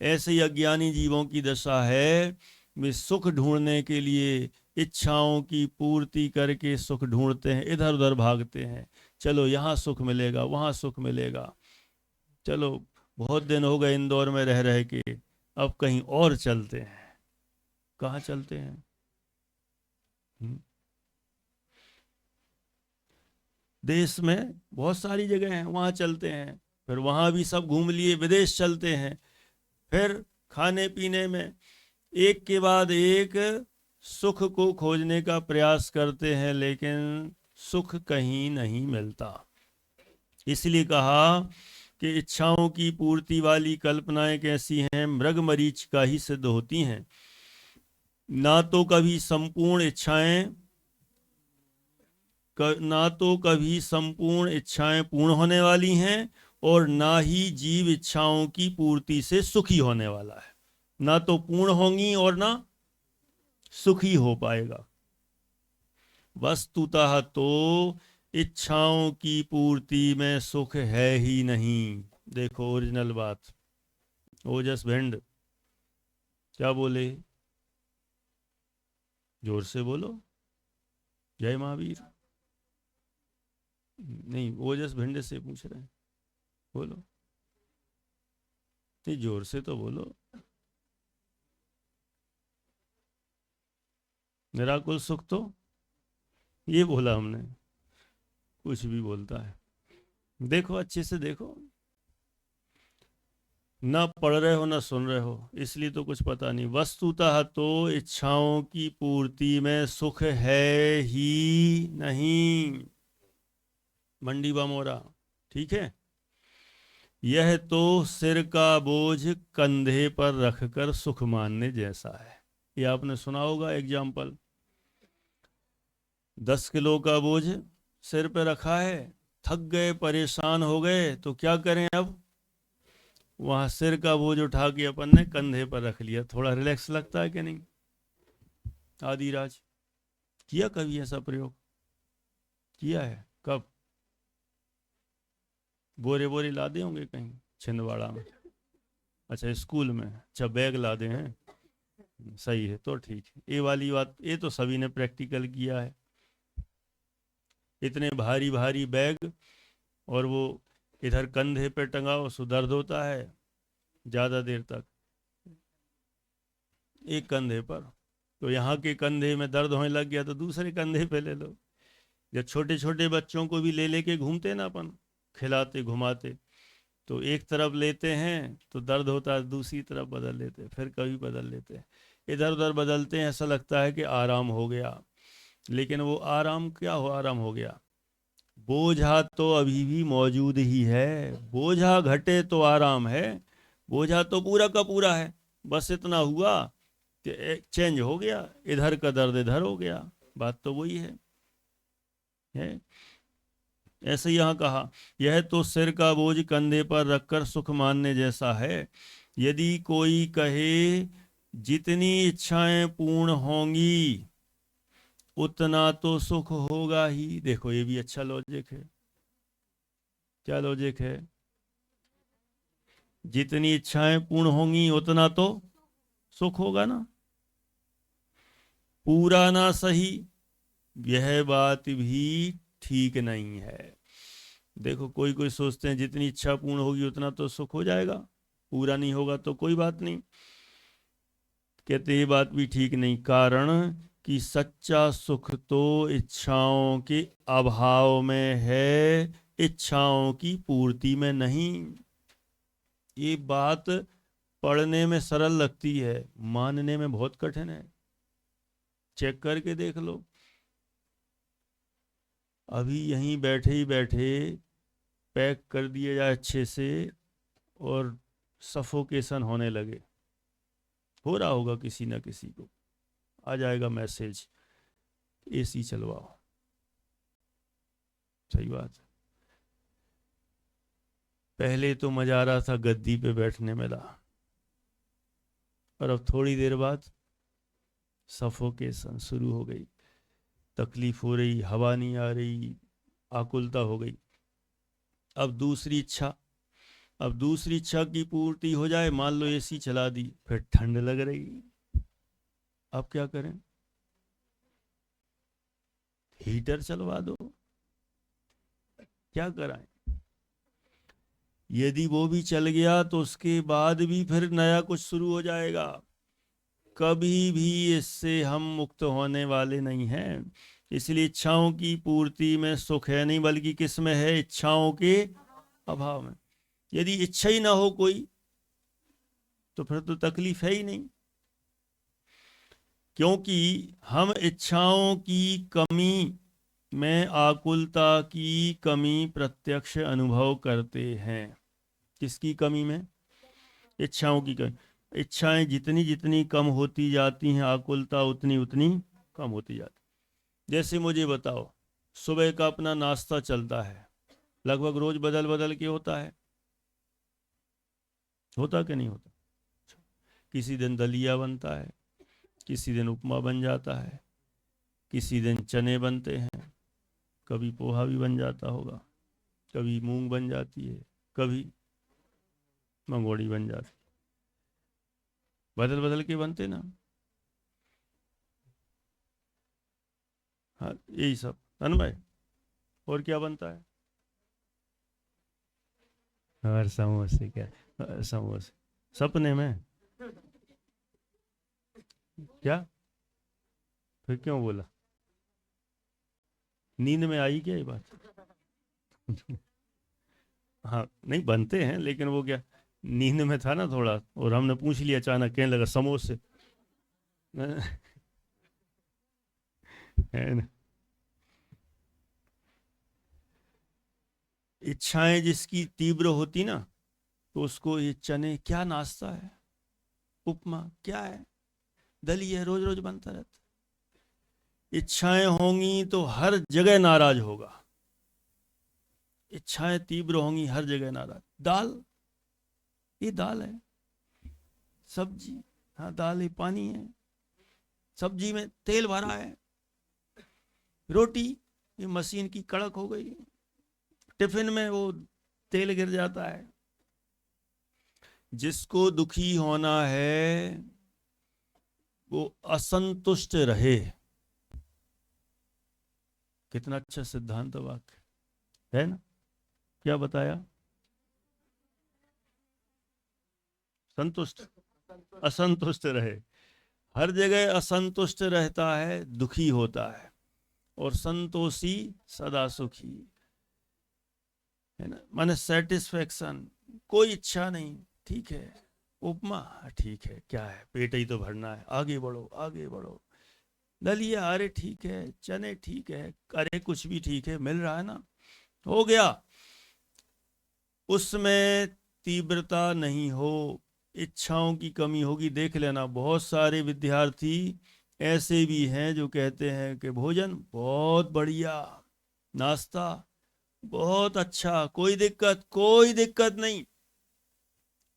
ऐसे ही अज्ञानी जीवों की दशा है। वे सुख ढूंढने के लिए इच्छाओं की पूर्ति करके सुख ढूंढते हैं, इधर उधर भागते हैं। चलो यहाँ सुख मिलेगा, वहाँ सुख मिलेगा, चलो बहुत दिन हो गए इंदौर में रह रहे के, अब कहीं और चलते हैं। कहाँ चलते हैं? देश में बहुत सारी जगह हैं, वहाँ चलते हैं। फिर वहाँ भी सब घूम लिए, विदेश चलते हैं। फिर खाने पीने में एक के बाद एक सुख को खोजने का प्रयास करते हैं, लेकिन सुख कहीं नहीं मिलता। इसलिए कहा कि इच्छाओं की पूर्ति वाली कल्पनाएं कैसी हैं, मृग मरीच का ही सिद्ध होती हैं। ना तो कभी संपूर्ण इच्छाएं, ना तो कभी संपूर्ण इच्छाएं पूर्ण होने वाली हैं, और ना ही जीव इच्छाओं की पूर्ति से सुखी होने वाला है। ना तो पूर्ण होंगी और ना सुखी हो पाएगा। वस्तुतः तो इच्छाओं की पूर्ति में सुख है ही नहीं। देखो ओरिजिनल बात, ओजस भिंड क्या बोले, जोर से बोलो, जय महावीर। नहीं, ओजस भिंड से पूछ रहे हैं, बोलो, नहीं जोर से तो बोलो। निराकुल सुख तो ये बोला हमने, कुछ भी बोलता है। देखो अच्छे से देखो, ना पढ़ रहे हो ना सुन रहे हो, इसलिए तो कुछ पता नहीं। वस्तुतः तो इच्छाओं की पूर्ति में सुख है ही नहीं, मंडी बमोरा, ठीक है। यह तो सिर का बोझ कंधे पर रखकर सुख मानने जैसा है। ये आपने सुना होगा एग्जाम्पल, 10 किलो का बोझ सिर पे रखा है, थक गए परेशान हो गए तो क्या करें अब, वहां सिर का बोझ उठा के अपन ने कंधे पर रख लिया, थोड़ा रिलैक्स लगता है कि नहीं। आदिराज किया कभी ऐसा प्रयोग, किया है कब, बोरे बोरे लादे होंगे कहीं छिंदवाड़ा में, अच्छा स्कूल में, अच्छा बैग लादे हैं, सही है तो ठीक है। ये वाली बात ये तो सभी ने प्रैक्टिकल किया है, इतने भारी भारी बैग और वो इधर कंधे पे टंगाओ, सो दर्द होता है ज़्यादा देर तक, एक कंधे पर, तो यहाँ के कंधे में दर्द होने लग गया तो दूसरे कंधे पे ले लो। जब छोटे छोटे बच्चों को भी ले लेके घूमते ना अपन, खिलाते घुमाते, तो एक तरफ लेते हैं तो दर्द होता है, दूसरी तरफ बदल लेते हैं, फिर कभी बदल लेते हैं, इधर उधर बदलते हैं, ऐसा लगता है कि आराम हो गया, लेकिन वो आराम क्या हो, आराम हो गया, बोझा तो अभी भी मौजूद ही है। बोझा घटे तो आराम है, बोझा तो पूरा का पूरा है, बस इतना हुआ कि चेंज हो गया, इधर का दर्द इधर हो गया, बात तो वही है। ऐसे यहाँ कहा, यह तो सिर का बोझ कंधे पर रखकर सुख मानने जैसा है। यदि कोई कहे जितनी इच्छाएं पूर्ण होंगी उतना तो सुख होगा ही, देखो ये भी अच्छा लॉजिक है। क्या लॉजिक है, जितनी इच्छाएं पूर्ण होंगी उतना तो सुख होगा ना, पूरा ना सही, यह बात भी ठीक नहीं है। देखो कोई कोई सोचते हैं जितनी इच्छा पूर्ण होगी उतना तो सुख हो जाएगा, पूरा नहीं होगा तो कोई बात नहीं, कहते ये बात भी ठीक नहीं, कारण कि सच्चा सुख तो इच्छाओं के अभाव में है, इच्छाओं की पूर्ति में नहीं। ये बात पढ़ने में सरल लगती है, मानने में बहुत कठिन है। चेक करके देख लो, अभी यहीं बैठे ही बैठे पैक कर दिए जाए अच्छे से और सफोकेशन होने लगे, हो रहा होगा किसी ना किसी को, आ जाएगा मैसेज एसी चलवाओ, सही बात। पहले तो मजा आ रहा था गद्दी पे बैठने में, और अब थोड़ी देर बाद सफोकेशन शुरू हो गई, तकलीफ हो रही, हवा नहीं आ रही, आकुलता हो गई। अब दूसरी इच्छा, अब दूसरी इच्छा की पूर्ति हो जाए, मान लो एसी चला दी, फिर ठंड लग रही, अब क्या करें, हीटर चलवा दो, क्या कराएं। यदि वो भी चल गया तो उसके बाद भी फिर नया कुछ शुरू हो जाएगा, कभी भी इससे हम मुक्त होने वाले नहीं हैं। इसलिए इच्छाओं की पूर्ति में सुख है नहीं, बल्कि किस में है, इच्छाओं के अभाव में। यदि इच्छा ही ना हो कोई तो फिर तो तकलीफ है ही नहीं, क्योंकि हम इच्छाओं की कमी में आकुलता की कमी प्रत्यक्ष अनुभव करते हैं। किसकी कमी में, इच्छाओं की कमी। इच्छाएं जितनी जितनी कम होती जाती हैं, आकुलता उतनी उतनी कम होती जाती। जैसे मुझे बताओ, सुबह का अपना नाश्ता चलता है, लगभग रोज बदल बदल के होता कि नहीं होता, किसी दिन दलिया बनता है, किसी दिन उपमा बन जाता है, किसी दिन चने बनते हैं, कभी पोहा भी बन जाता होगा, कभी मूंग बन जाती है, कभी मंगोड़ी बन जाती, बदल बदल के बनते ना। हाँ यही सब भाई। और क्या बनता है? और समोसे क्या? समोसे सपने में? क्या? फिर क्यों बोला? नींद में आई क्या ये बात? हाँ नहीं बनते हैं, लेकिन वो क्या, नींद में था ना थोड़ा, और हमने पूछ लिया, अचानक कहने लगा समोसे। है ना। इच्छाएं जिसकी तीव्र होती ना, तो उसको ये चने क्या नाश्ता है, उपमा क्या है, दलिया रोज रोज बनता रहता। इच्छाएं होंगी तो हर जगह नाराज होगा। इच्छाएं तीव्र होंगी, हर जगह नाराज। दाल, ये दाल है। सब्जी, हाँ दाल ही पानी है। सब्जी में तेल भरा है। रोटी, ये मशीन की कड़क हो गई। टिफिन में वो तेल गिर जाता है। जिसको दुखी होना है वो असंतुष्ट रहे। कितना अच्छा सिद्धांत वाक्य है ना। क्या बताया? संतुष्ट, असंतुष्ट रहे। हर जगह असंतुष्ट रहता है, दुखी होता है, और संतोषी सदा सुखी है ना। माने सेटिस्फेक्शन, कोई इच्छा नहीं, ठीक है। उपमा, ठीक है, क्या है, पेट ही तो भरना है, आगे बढ़ो आगे बढ़ो। दलिया, अरे ठीक है। चने, ठीक है। अरे कुछ भी ठीक है, मिल रहा है ना, हो गया। उसमें तीव्रता नहीं हो, इच्छाओं की कमी होगी। देख लेना, बहुत सारे विद्यार्थी ऐसे भी हैं जो कहते हैं कि भोजन बहुत बढ़िया, नाश्ता बहुत अच्छा, कोई दिक्कत नहीं,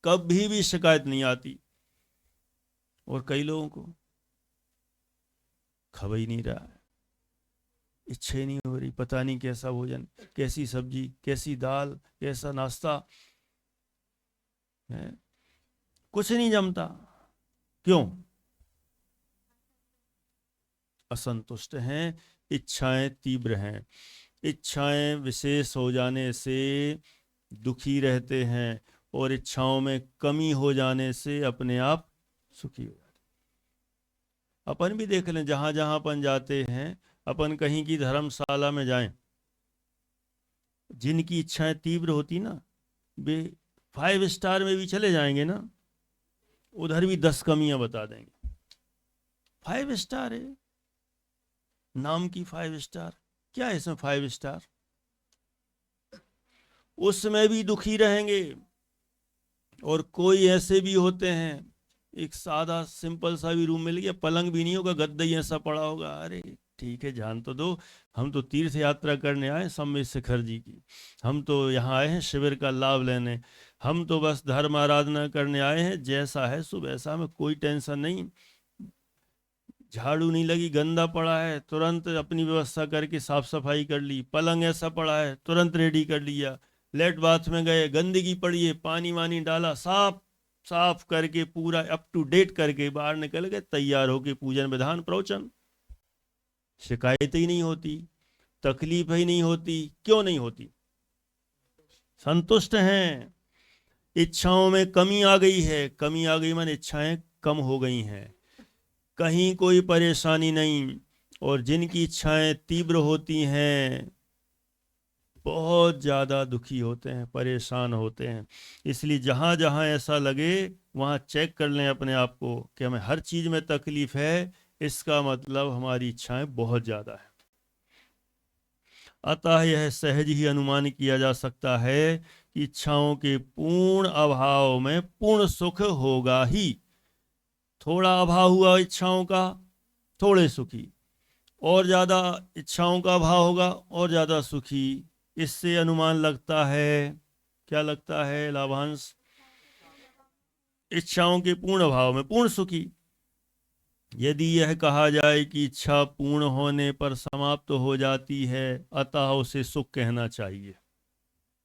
कभी भी शिकायत नहीं आती। और कई लोगों को खा ही नहीं रहा है, इच्छा ही नहीं हो रही, पता नहीं कैसा भोजन, कैसी सब्जी, कैसी दाल, कैसा नाश्ता है, कुछ नहीं जमता। क्यों? असंतुष्ट हैं, इच्छाएं तीव्र हैं। इच्छाएं विशेष हो जाने से दुखी रहते हैं, और इच्छाओं में कमी हो जाने से अपने आप सुखी हो जाते। अपन भी देख लें, जहां जहां अपन जाते हैं, अपन कहीं की धर्मशाला में जाएं, जिनकी इच्छाएं तीव्र होती ना, वे 5 स्टार में भी चले जाएंगे ना, उधर भी 10 कमियां बता देंगे। 5 स्टार है, नाम की 5 स्टार, क्या है इसमें 5 स्टार, उसमें भी दुखी रहेंगे। और कोई ऐसे भी होते हैं, एक सादा सिंपल सा भी रूम मिल गया, पलंग भी नहीं होगा, गद्दा ही ऐसा पड़ा होगा, अरे ठीक है जान तो दो, हम तो तीर्थ यात्रा करने आए सम्मेद शिखर जी की, हम तो यहाँ आए हैं शिविर का लाभ लेने, हम तो बस धर्म आराधना करने आए हैं, जैसा है सुबह ऐसा, में कोई टेंशन नहीं। झाड़ू नहीं लगी, गंदा पड़ा है, तुरंत अपनी व्यवस्था करके साफ सफाई कर ली। पलंग ऐसा पड़ा है, तुरंत रेडी कर लिया। लेट बाथ में गए, गंदगी पड़ी है, पानी वानी डाला, साफ साफ करके पूरा अप टू डेट करके बाहर निकल गए, तैयार होके पूजन विधान प्रवचन। शिकायत ही नहीं होती, तकलीफ ही नहीं होती। क्यों नहीं होती? संतुष्ट हैं। इच्छाओं में कमी आ गई है, कमी आ गई माने इच्छाएं कम हो गई हैं, कहीं कोई परेशानी नहीं। और जिनकी इच्छाएं तीव्र होती हैं बहुत ज़्यादा दुखी होते हैं, परेशान होते हैं। इसलिए जहाँ जहाँ ऐसा लगे वहाँ चेक कर लें अपने आप को कि हमें हर चीज़ में तकलीफ है, इसका मतलब हमारी इच्छाएं बहुत ज़्यादा है। अतः यह सहज ही अनुमान किया जा सकता है कि इच्छाओं के पूर्ण अभाव में पूर्ण सुख होगा ही। थोड़ा अभाव हुआ इच्छाओं का, थोड़े सुखी, और ज़्यादा इच्छाओं का अभाव होगा और ज़्यादा सुखी। इससे अनुमान लगता है, क्या लगता है लाभांश? इच्छाओं के पूर्ण अभाव में पूर्ण सुखी। यदि यह कहा जाए कि इच्छा पूर्ण होने पर समाप्त हो जाती है, अतः उसे सुख कहना चाहिए।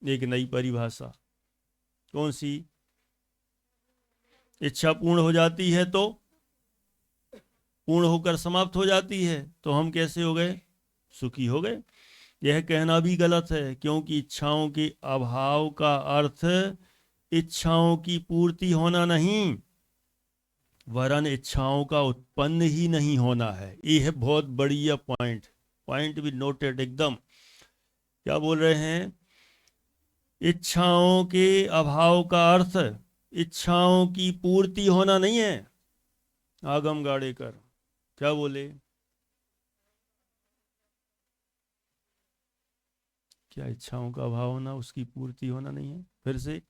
एक नई परिभाषा। कौन सी? इच्छा पूर्ण हो जाती है तो पूर्ण होकर समाप्त हो जाती है, तो हम कैसे हो गए? सुखी हो गए। यह कहना भी गलत है, क्योंकि इच्छाओं के अभाव का अर्थ इच्छाओं की पूर्ति होना नहीं, वरन इच्छाओं का उत्पन्न ही नहीं होना है। ये है बहुत बढ़िया पॉइंट, पॉइंट भी नोटेड एकदम। क्या बोल रहे हैं? इच्छाओं के अभाव का अर्थ इच्छाओं की पूर्ति होना नहीं है। आगम गाड़ेकर क्या बोले? क्या इच्छाओं का अभाव होना उसकी पूर्ति होना नहीं है? फिर से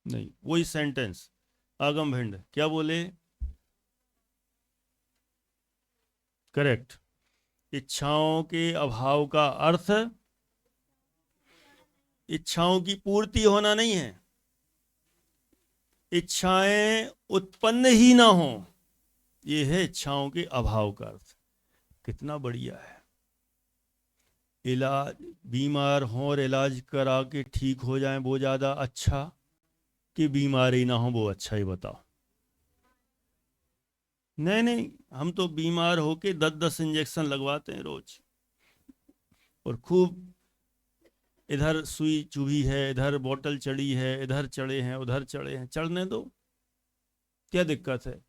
नहीं, वही सेंटेंस। आगम भिंड क्या बोले? करेक्ट। इच्छाओं के अभाव का अर्थ इच्छाओं की पूर्ति होना नहीं है, इच्छाएं उत्पन्न ही ना हो, ये है इच्छाओं के अभाव का अर्थ। कितना बढ़िया है। इलाज, बीमार हो और इलाज करा के ठीक हो जाए वो ज्यादा अच्छा कि बीमारी ना हो वो अच्छा? ही बताओ। नहीं नहीं, हम तो बीमार होके 10-10 इंजेक्शन लगवाते हैं रोज, और खूब इधर सुई चुभी है, इधर बोतल चढ़ी है, इधर चढ़े हैं, उधर चढ़े हैं, चढ़ने दो, क्या दिक्कत है?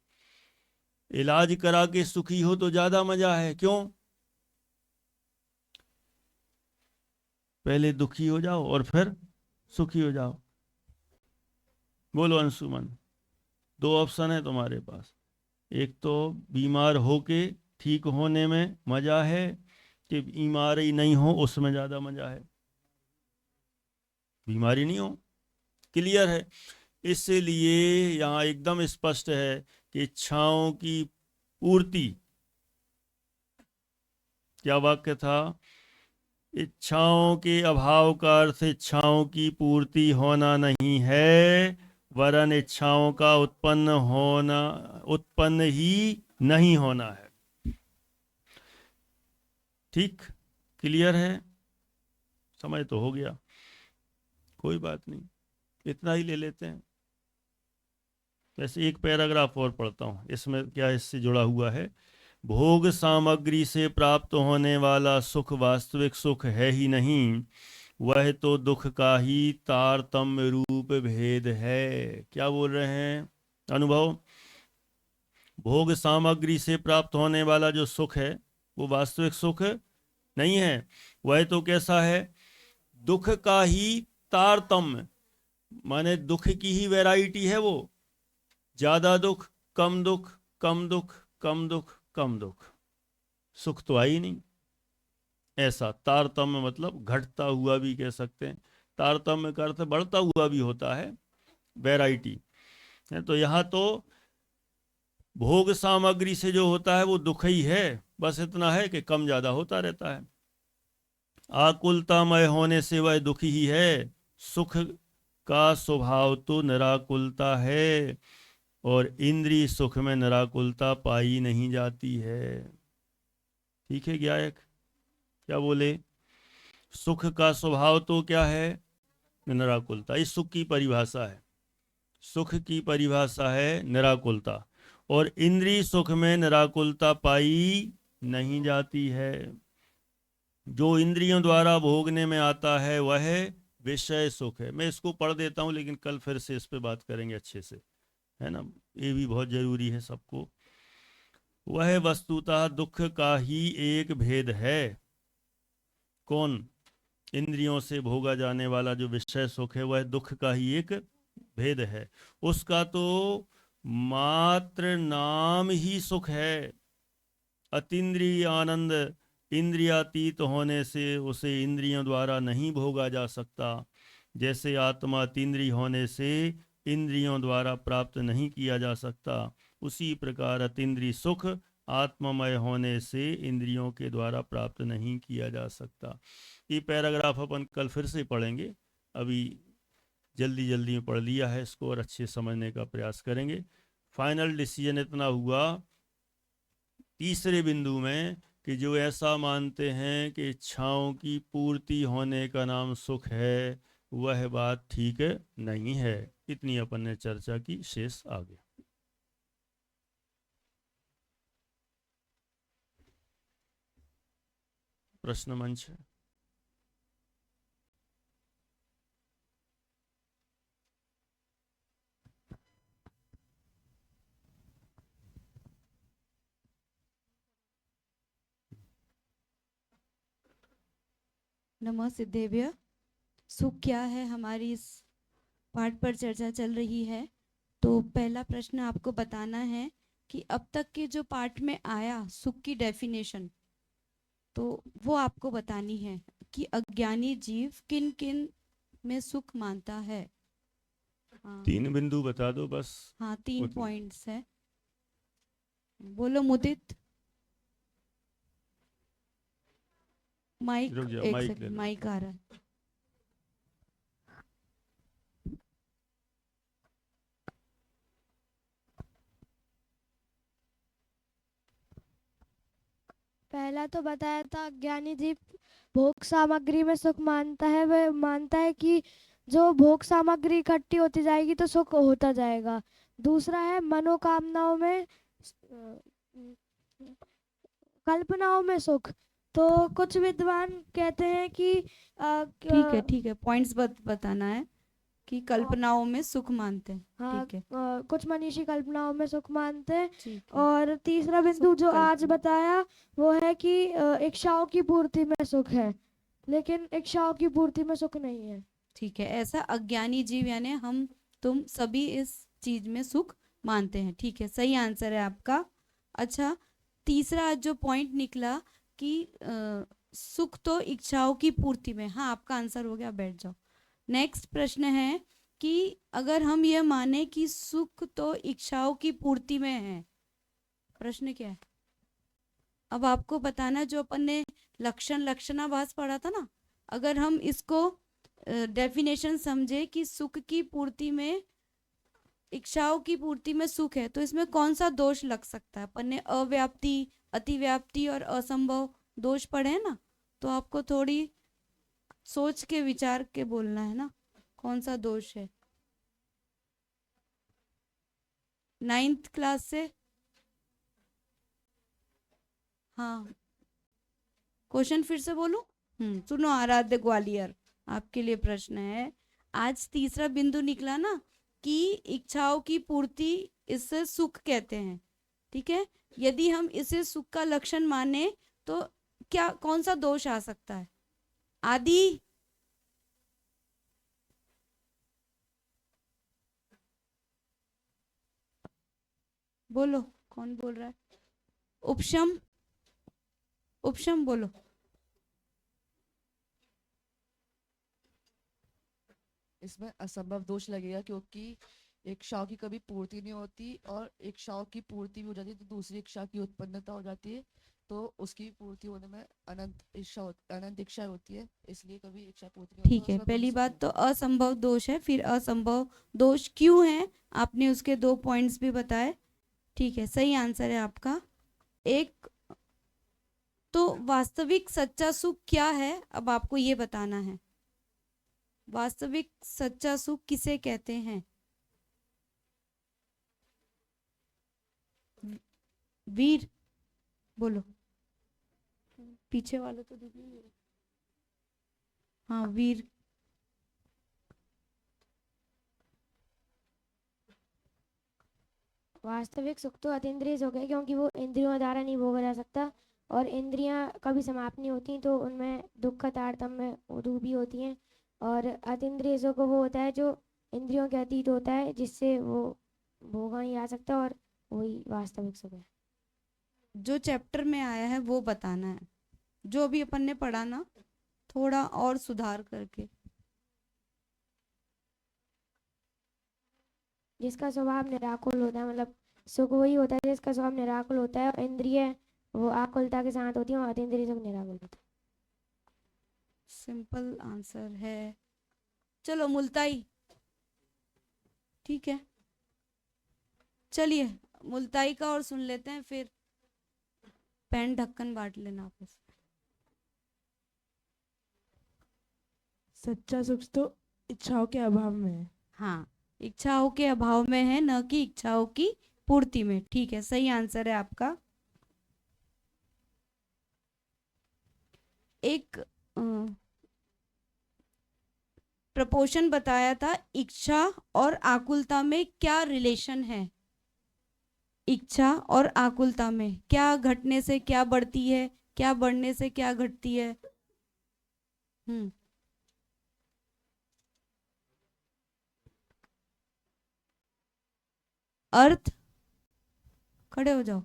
इलाज करा के सुखी हो तो ज्यादा मजा है। क्यों? पहले दुखी हो जाओ और फिर सुखी हो जाओ। बोलो अंशुमन। दो ऑप्शन है तुम्हारे पास, एक तो बीमार होके ठीक होने में मजा है, कि बीमारी नहीं हो उसमें ज्यादा मजा है। बीमारी नहीं हो, क्लियर है। इसलिए यहाँ एकदम स्पष्ट है कि इच्छाओं की पूर्ति, क्या वाक्य था? इच्छाओं के अभाव का अर्थ इच्छाओं की पूर्ति होना नहीं है, वरन इच्छाओं का उत्पन्न ही नहीं होना है। ठीक, क्लियर है? समझ तो हो गया, कोई बात नहीं, इतना ही ले लेते हैं। वैसे एक पैराग्राफ और पढ़ता हूँ, इसमें क्या इससे जुड़ा हुआ है। भोग सामग्री से प्राप्त होने वाला सुख वास्तविक सुख है ही नहीं, वह तो दुख का ही तारतम्य रूप भेद है। क्या बोल रहे हैं? अनुभव। भोग सामग्री से प्राप्त होने वाला जो सुख है वो वास्तविक सुख नहीं है, वह तो कैसा है? दुख का ही तारतम्य, माने दुख की ही वैरायटी है वो। ज्यादा दुख, कम दुख, कम दुख, कम दुख, कम दुख, सुख तो आई नहीं। ऐसा तारतम्य मतलब घटता हुआ भी कह सकते हैं, तारतम्य का अर्थ बढ़ता हुआ भी होता है, वैरायटी है। तो यहाँ तो भोग सामग्री से जो होता है वो दुख ही है, बस इतना है कि कम ज्यादा होता रहता है। आकुलतामय होने से वह दुखी ही है। सुख का स्वभाव तो निराकुलता है, और इंद्रिय सुख में निराकुलता पाई नहीं जाती है। ठीक है गायक, क्या बोले? सुख का स्वभाव तो क्या है? निराकुलता। इस सुख की परिभाषा है, सुख की परिभाषा है निराकुलता, और इंद्रिय सुख में निराकुलता पाई नहीं जाती है। जो इंद्रियों द्वारा भोगने में आता है वह विषय सुख है। मैं इसको पढ़ देता हूँ, लेकिन कल फिर से इस पे बात करेंगे अच्छे से, है ना, ये भी बहुत जरूरी है सबको। वह वस्तुतः दुख का ही एक भेद है। कौन? इंद्रियों से भोगा जाने वाला जो विषय सुख है वह दुख का ही एक भेद है। उसका तो मात्र नाम ही सुख है। अतीन्द्रिय आनंद इंद्रियातीत होने से उसे इंद्रियों द्वारा नहीं भोगा जा सकता, जैसे आत्मा अतीन्द्रिय होने से इंद्रियों द्वारा प्राप्त नहीं किया जा सकता, उसी प्रकार अतीन्द्रिय सुख आत्ममय होने से इंद्रियों के द्वारा प्राप्त नहीं किया जा सकता। ये पैराग्राफ अपन कल फिर से पढ़ेंगे, अभी जल्दी जल्दी में पढ़ लिया है इसको, और अच्छे समझने का प्रयास करेंगे। फाइनल डिसीजन इतना हुआ तीसरे बिंदु में कि जो ऐसा मानते हैं कि इच्छाओं की पूर्ति होने का नाम सुख है, वह बात ठीक नहीं है। इतनी अपन ने चर्चा की, शेष आगे। प्रश्न मंच है। नमः सिद्धेभ्य। सुख क्या है, हमारी इस पाठ पर चर्चा चल रही है। तो पहला प्रश्न आपको बताना है कि अब तक के जो पाठ में आया सुख की डेफिनेशन, तो वो आपको बतानी है कि अज्ञानी जीव किन किन में सुख मानता है। हाँ, 3 बिंदु बता दो बस। हाँ 3 उतने। पॉइंट्स है। बोलो मुदित। माइक, रुक जाओ, एक माइक ले सेकंड, लो। माइक आ रहा है। पहला तो बताया था ज्ञानी जीव भोग सामग्री में सुख मानता है। वह मानता है कि जो भोग सामग्री इकट्ठी होती जाएगी तो सुख होता जाएगा। दूसरा है मनोकामनाओं में कल्पनाओं में सुख। तो कुछ विद्वान कहते हैं कि ठीक है, पॉइंट्स बताना है कि कल्पनाओं में सुख मानते हैं। हाँ, ठीक है, कुछ मनीषी कल्पनाओं में सुख मानते हैं। ठीक है। और तीसरा बिंदु सुख जो आज कल्पना। बताया वो है कि इच्छाओं की पूर्ति में सुख है, लेकिन इच्छाओं की पूर्ति में सुख नहीं है। ठीक है, ऐसा अज्ञानी जीव यानी हम तुम सभी इस चीज में सुख मानते हैं। ठीक है, सही आंसर है आपका। अच्छा, तीसरा जो पॉइंट निकला कि सुख तो इच्छाओं की पूर्ति में। हाँ, आपका आंसर हो गया, बैठ जाओ। नेक्स्ट प्रश्न है कि अगर हम ये माने कि सुख तो इच्छाओं की पूर्ति में है, प्रश्न क्या है? अब आपको बताना, जो अपन ने लक्षणाभास पढ़ा था ना, अगर हम इसको डेफिनेशन समझे कि सुख की पूर्ति में, इच्छाओं की पूर्ति में सुख है, तो इसमें कौन सा दोष लग सकता है? अपन ने अव्याप्ति, अतिव्याप्ति और असंभव दोष पढ़े हैं ना, तो आपको थोड़ी सोच के विचार के बोलना है ना, कौन सा दोष है। 9th क्लास से। हाँ, क्वेश्चन फिर से बोलूं? सुनो आराध्य ग्वालियर, आपके लिए प्रश्न है। आज तीसरा बिंदु निकला ना कि इच्छाओं की पूर्ति, इससे सुख कहते हैं। ठीक है, यदि हम इसे सुख का लक्षण माने तो क्या, कौन सा दोष आ सकता है? आदि, बोलो, कौन बोल रहा है? उपशम, उपशम बोलो। इसमें असंभव दोष लगेगा, क्योंकि इच्छाओं की कभी पूर्ति नहीं होती, और इच्छाओं की पूर्ति भी हो जाती है तो दूसरी इच्छा की उत्पन्नता हो जाती है, तो उसकी पूर्ति होने में अनंत इच्छा होती है, इसलिए कभी इच्छा पूर्ति नहीं होती। ठीक है, पहली बात तो असंभव दोष है, फिर असंभव दोष क्यों है आपने उसके 2 पॉइंट्स भी बताए। ठीक है, सही आंसर है आपका। एक तो वास्तविक सच्चा सुख क्या है, अब आपको ये बताना है। वास्तविक सच्चा सुख किसे कहते हैं? वीर बोलो, पीछे वाले तो दिख नहीं रहे। हाँ वीर। वास्तविक सुख तो अतीन्द्रिय सुख है, क्योंकि वो इंद्रियों द्वारा नहीं भोगा जा सकता, और इंद्रियां कभी समाप्त नहीं होती, तो उनमें दुख तारतम्य भी होती हैं। और अतीन्द्रिय सुख वो होता है जो इंद्रियों के अतीत होता है, जिससे वो भोगा नहीं जा सकता, और वही वास्तविक सुख है। जो चैप्टर में आया है वो बताना है, जो अभी अपन ने पढ़ा ना, थोड़ा और सुधार करके। जिसका स्वभाव निराकुल होता है, मतलब सुख वही होता है जिसका स्वभाव निराकुल होता है, और इंद्रिय वो आकुलता के साथ होती है, और अतीन्द्रिय सुख निराकुल होता है। सिंपल आंसर है। चलो मुल्ताई, ठीक है, चलिए मुल्ताई का और सुन लेते हैं फिर। पेन ढक्कन बांट लेना आपस में। सच्चा सुख तो इच्छाओं के अभाव में है। हाँ, इच्छाओं के अभाव में है, न कि इच्छाओं की पूर्ति में। ठीक है, सही आंसर है आपका। एक प्रपोर्शन बताया था, इच्छा और आकुलता में क्या रिलेशन है। इच्छा और आकुलता में क्या घटने से क्या बढ़ती है, क्या बढ़ने से क्या घटती है। अर्थ, खड़े हो जाओ।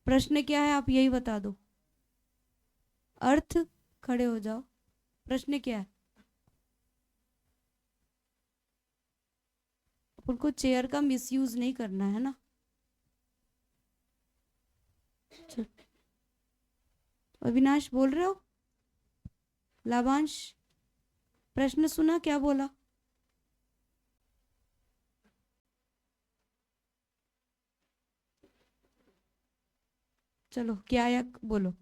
प्रश्न क्या है आप यही बता दो। अर्थ, खड़े हो जाओ। प्रश्न क्या है। उनको चेयर का मिसयूज नहीं करना है ना। अविनाश बोल रहे हो। लाभांश, प्रश्न सुना, क्या बोला। चलो क्या या बोलो।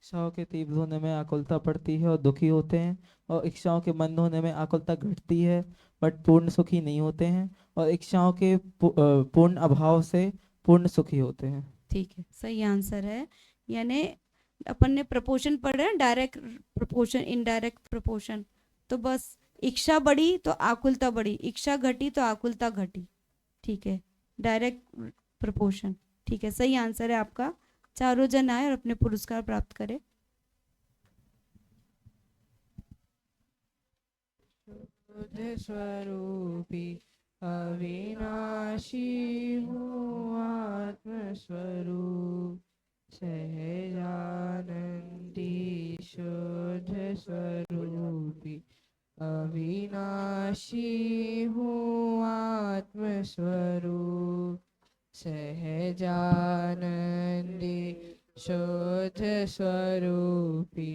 इच्छाओं के तीव्र होने में आकुलता पड़ती है और दुखी होते हैं, और इच्छाओं के मंद होने में आकुलता घटती है बट पूर्ण सुखी नहीं होते हैं, और इच्छाओं के पूर्ण अभाव से पूर्ण सुखी होते हैं। ठीक है, सही आंसर है। यानी अपन ने प्रपोर्शन पढ़े हैं, डायरेक्ट प्रपोर्शन, इनडायरेक्ट प्रपोर्शन। तो बस इच्छा बढ़ी तो आकुलता बढ़ी, इच्छा घटी तो आकुलता घटी। ठीक है, डायरेक्ट प्रपोर्शन। ठीक है, सही आंसर है आपका। चारों जन आए और अपने पुरस्कार प्राप्त करें। शुद्ध स्वरूपी अविनाशी हूँ आत्मस्वरूप, सहजानंदी शुद्ध स्वरूपी अविनाशी हूँ आत्मस्वरूप, सहजानंदी शुद्ध स्वरूपी।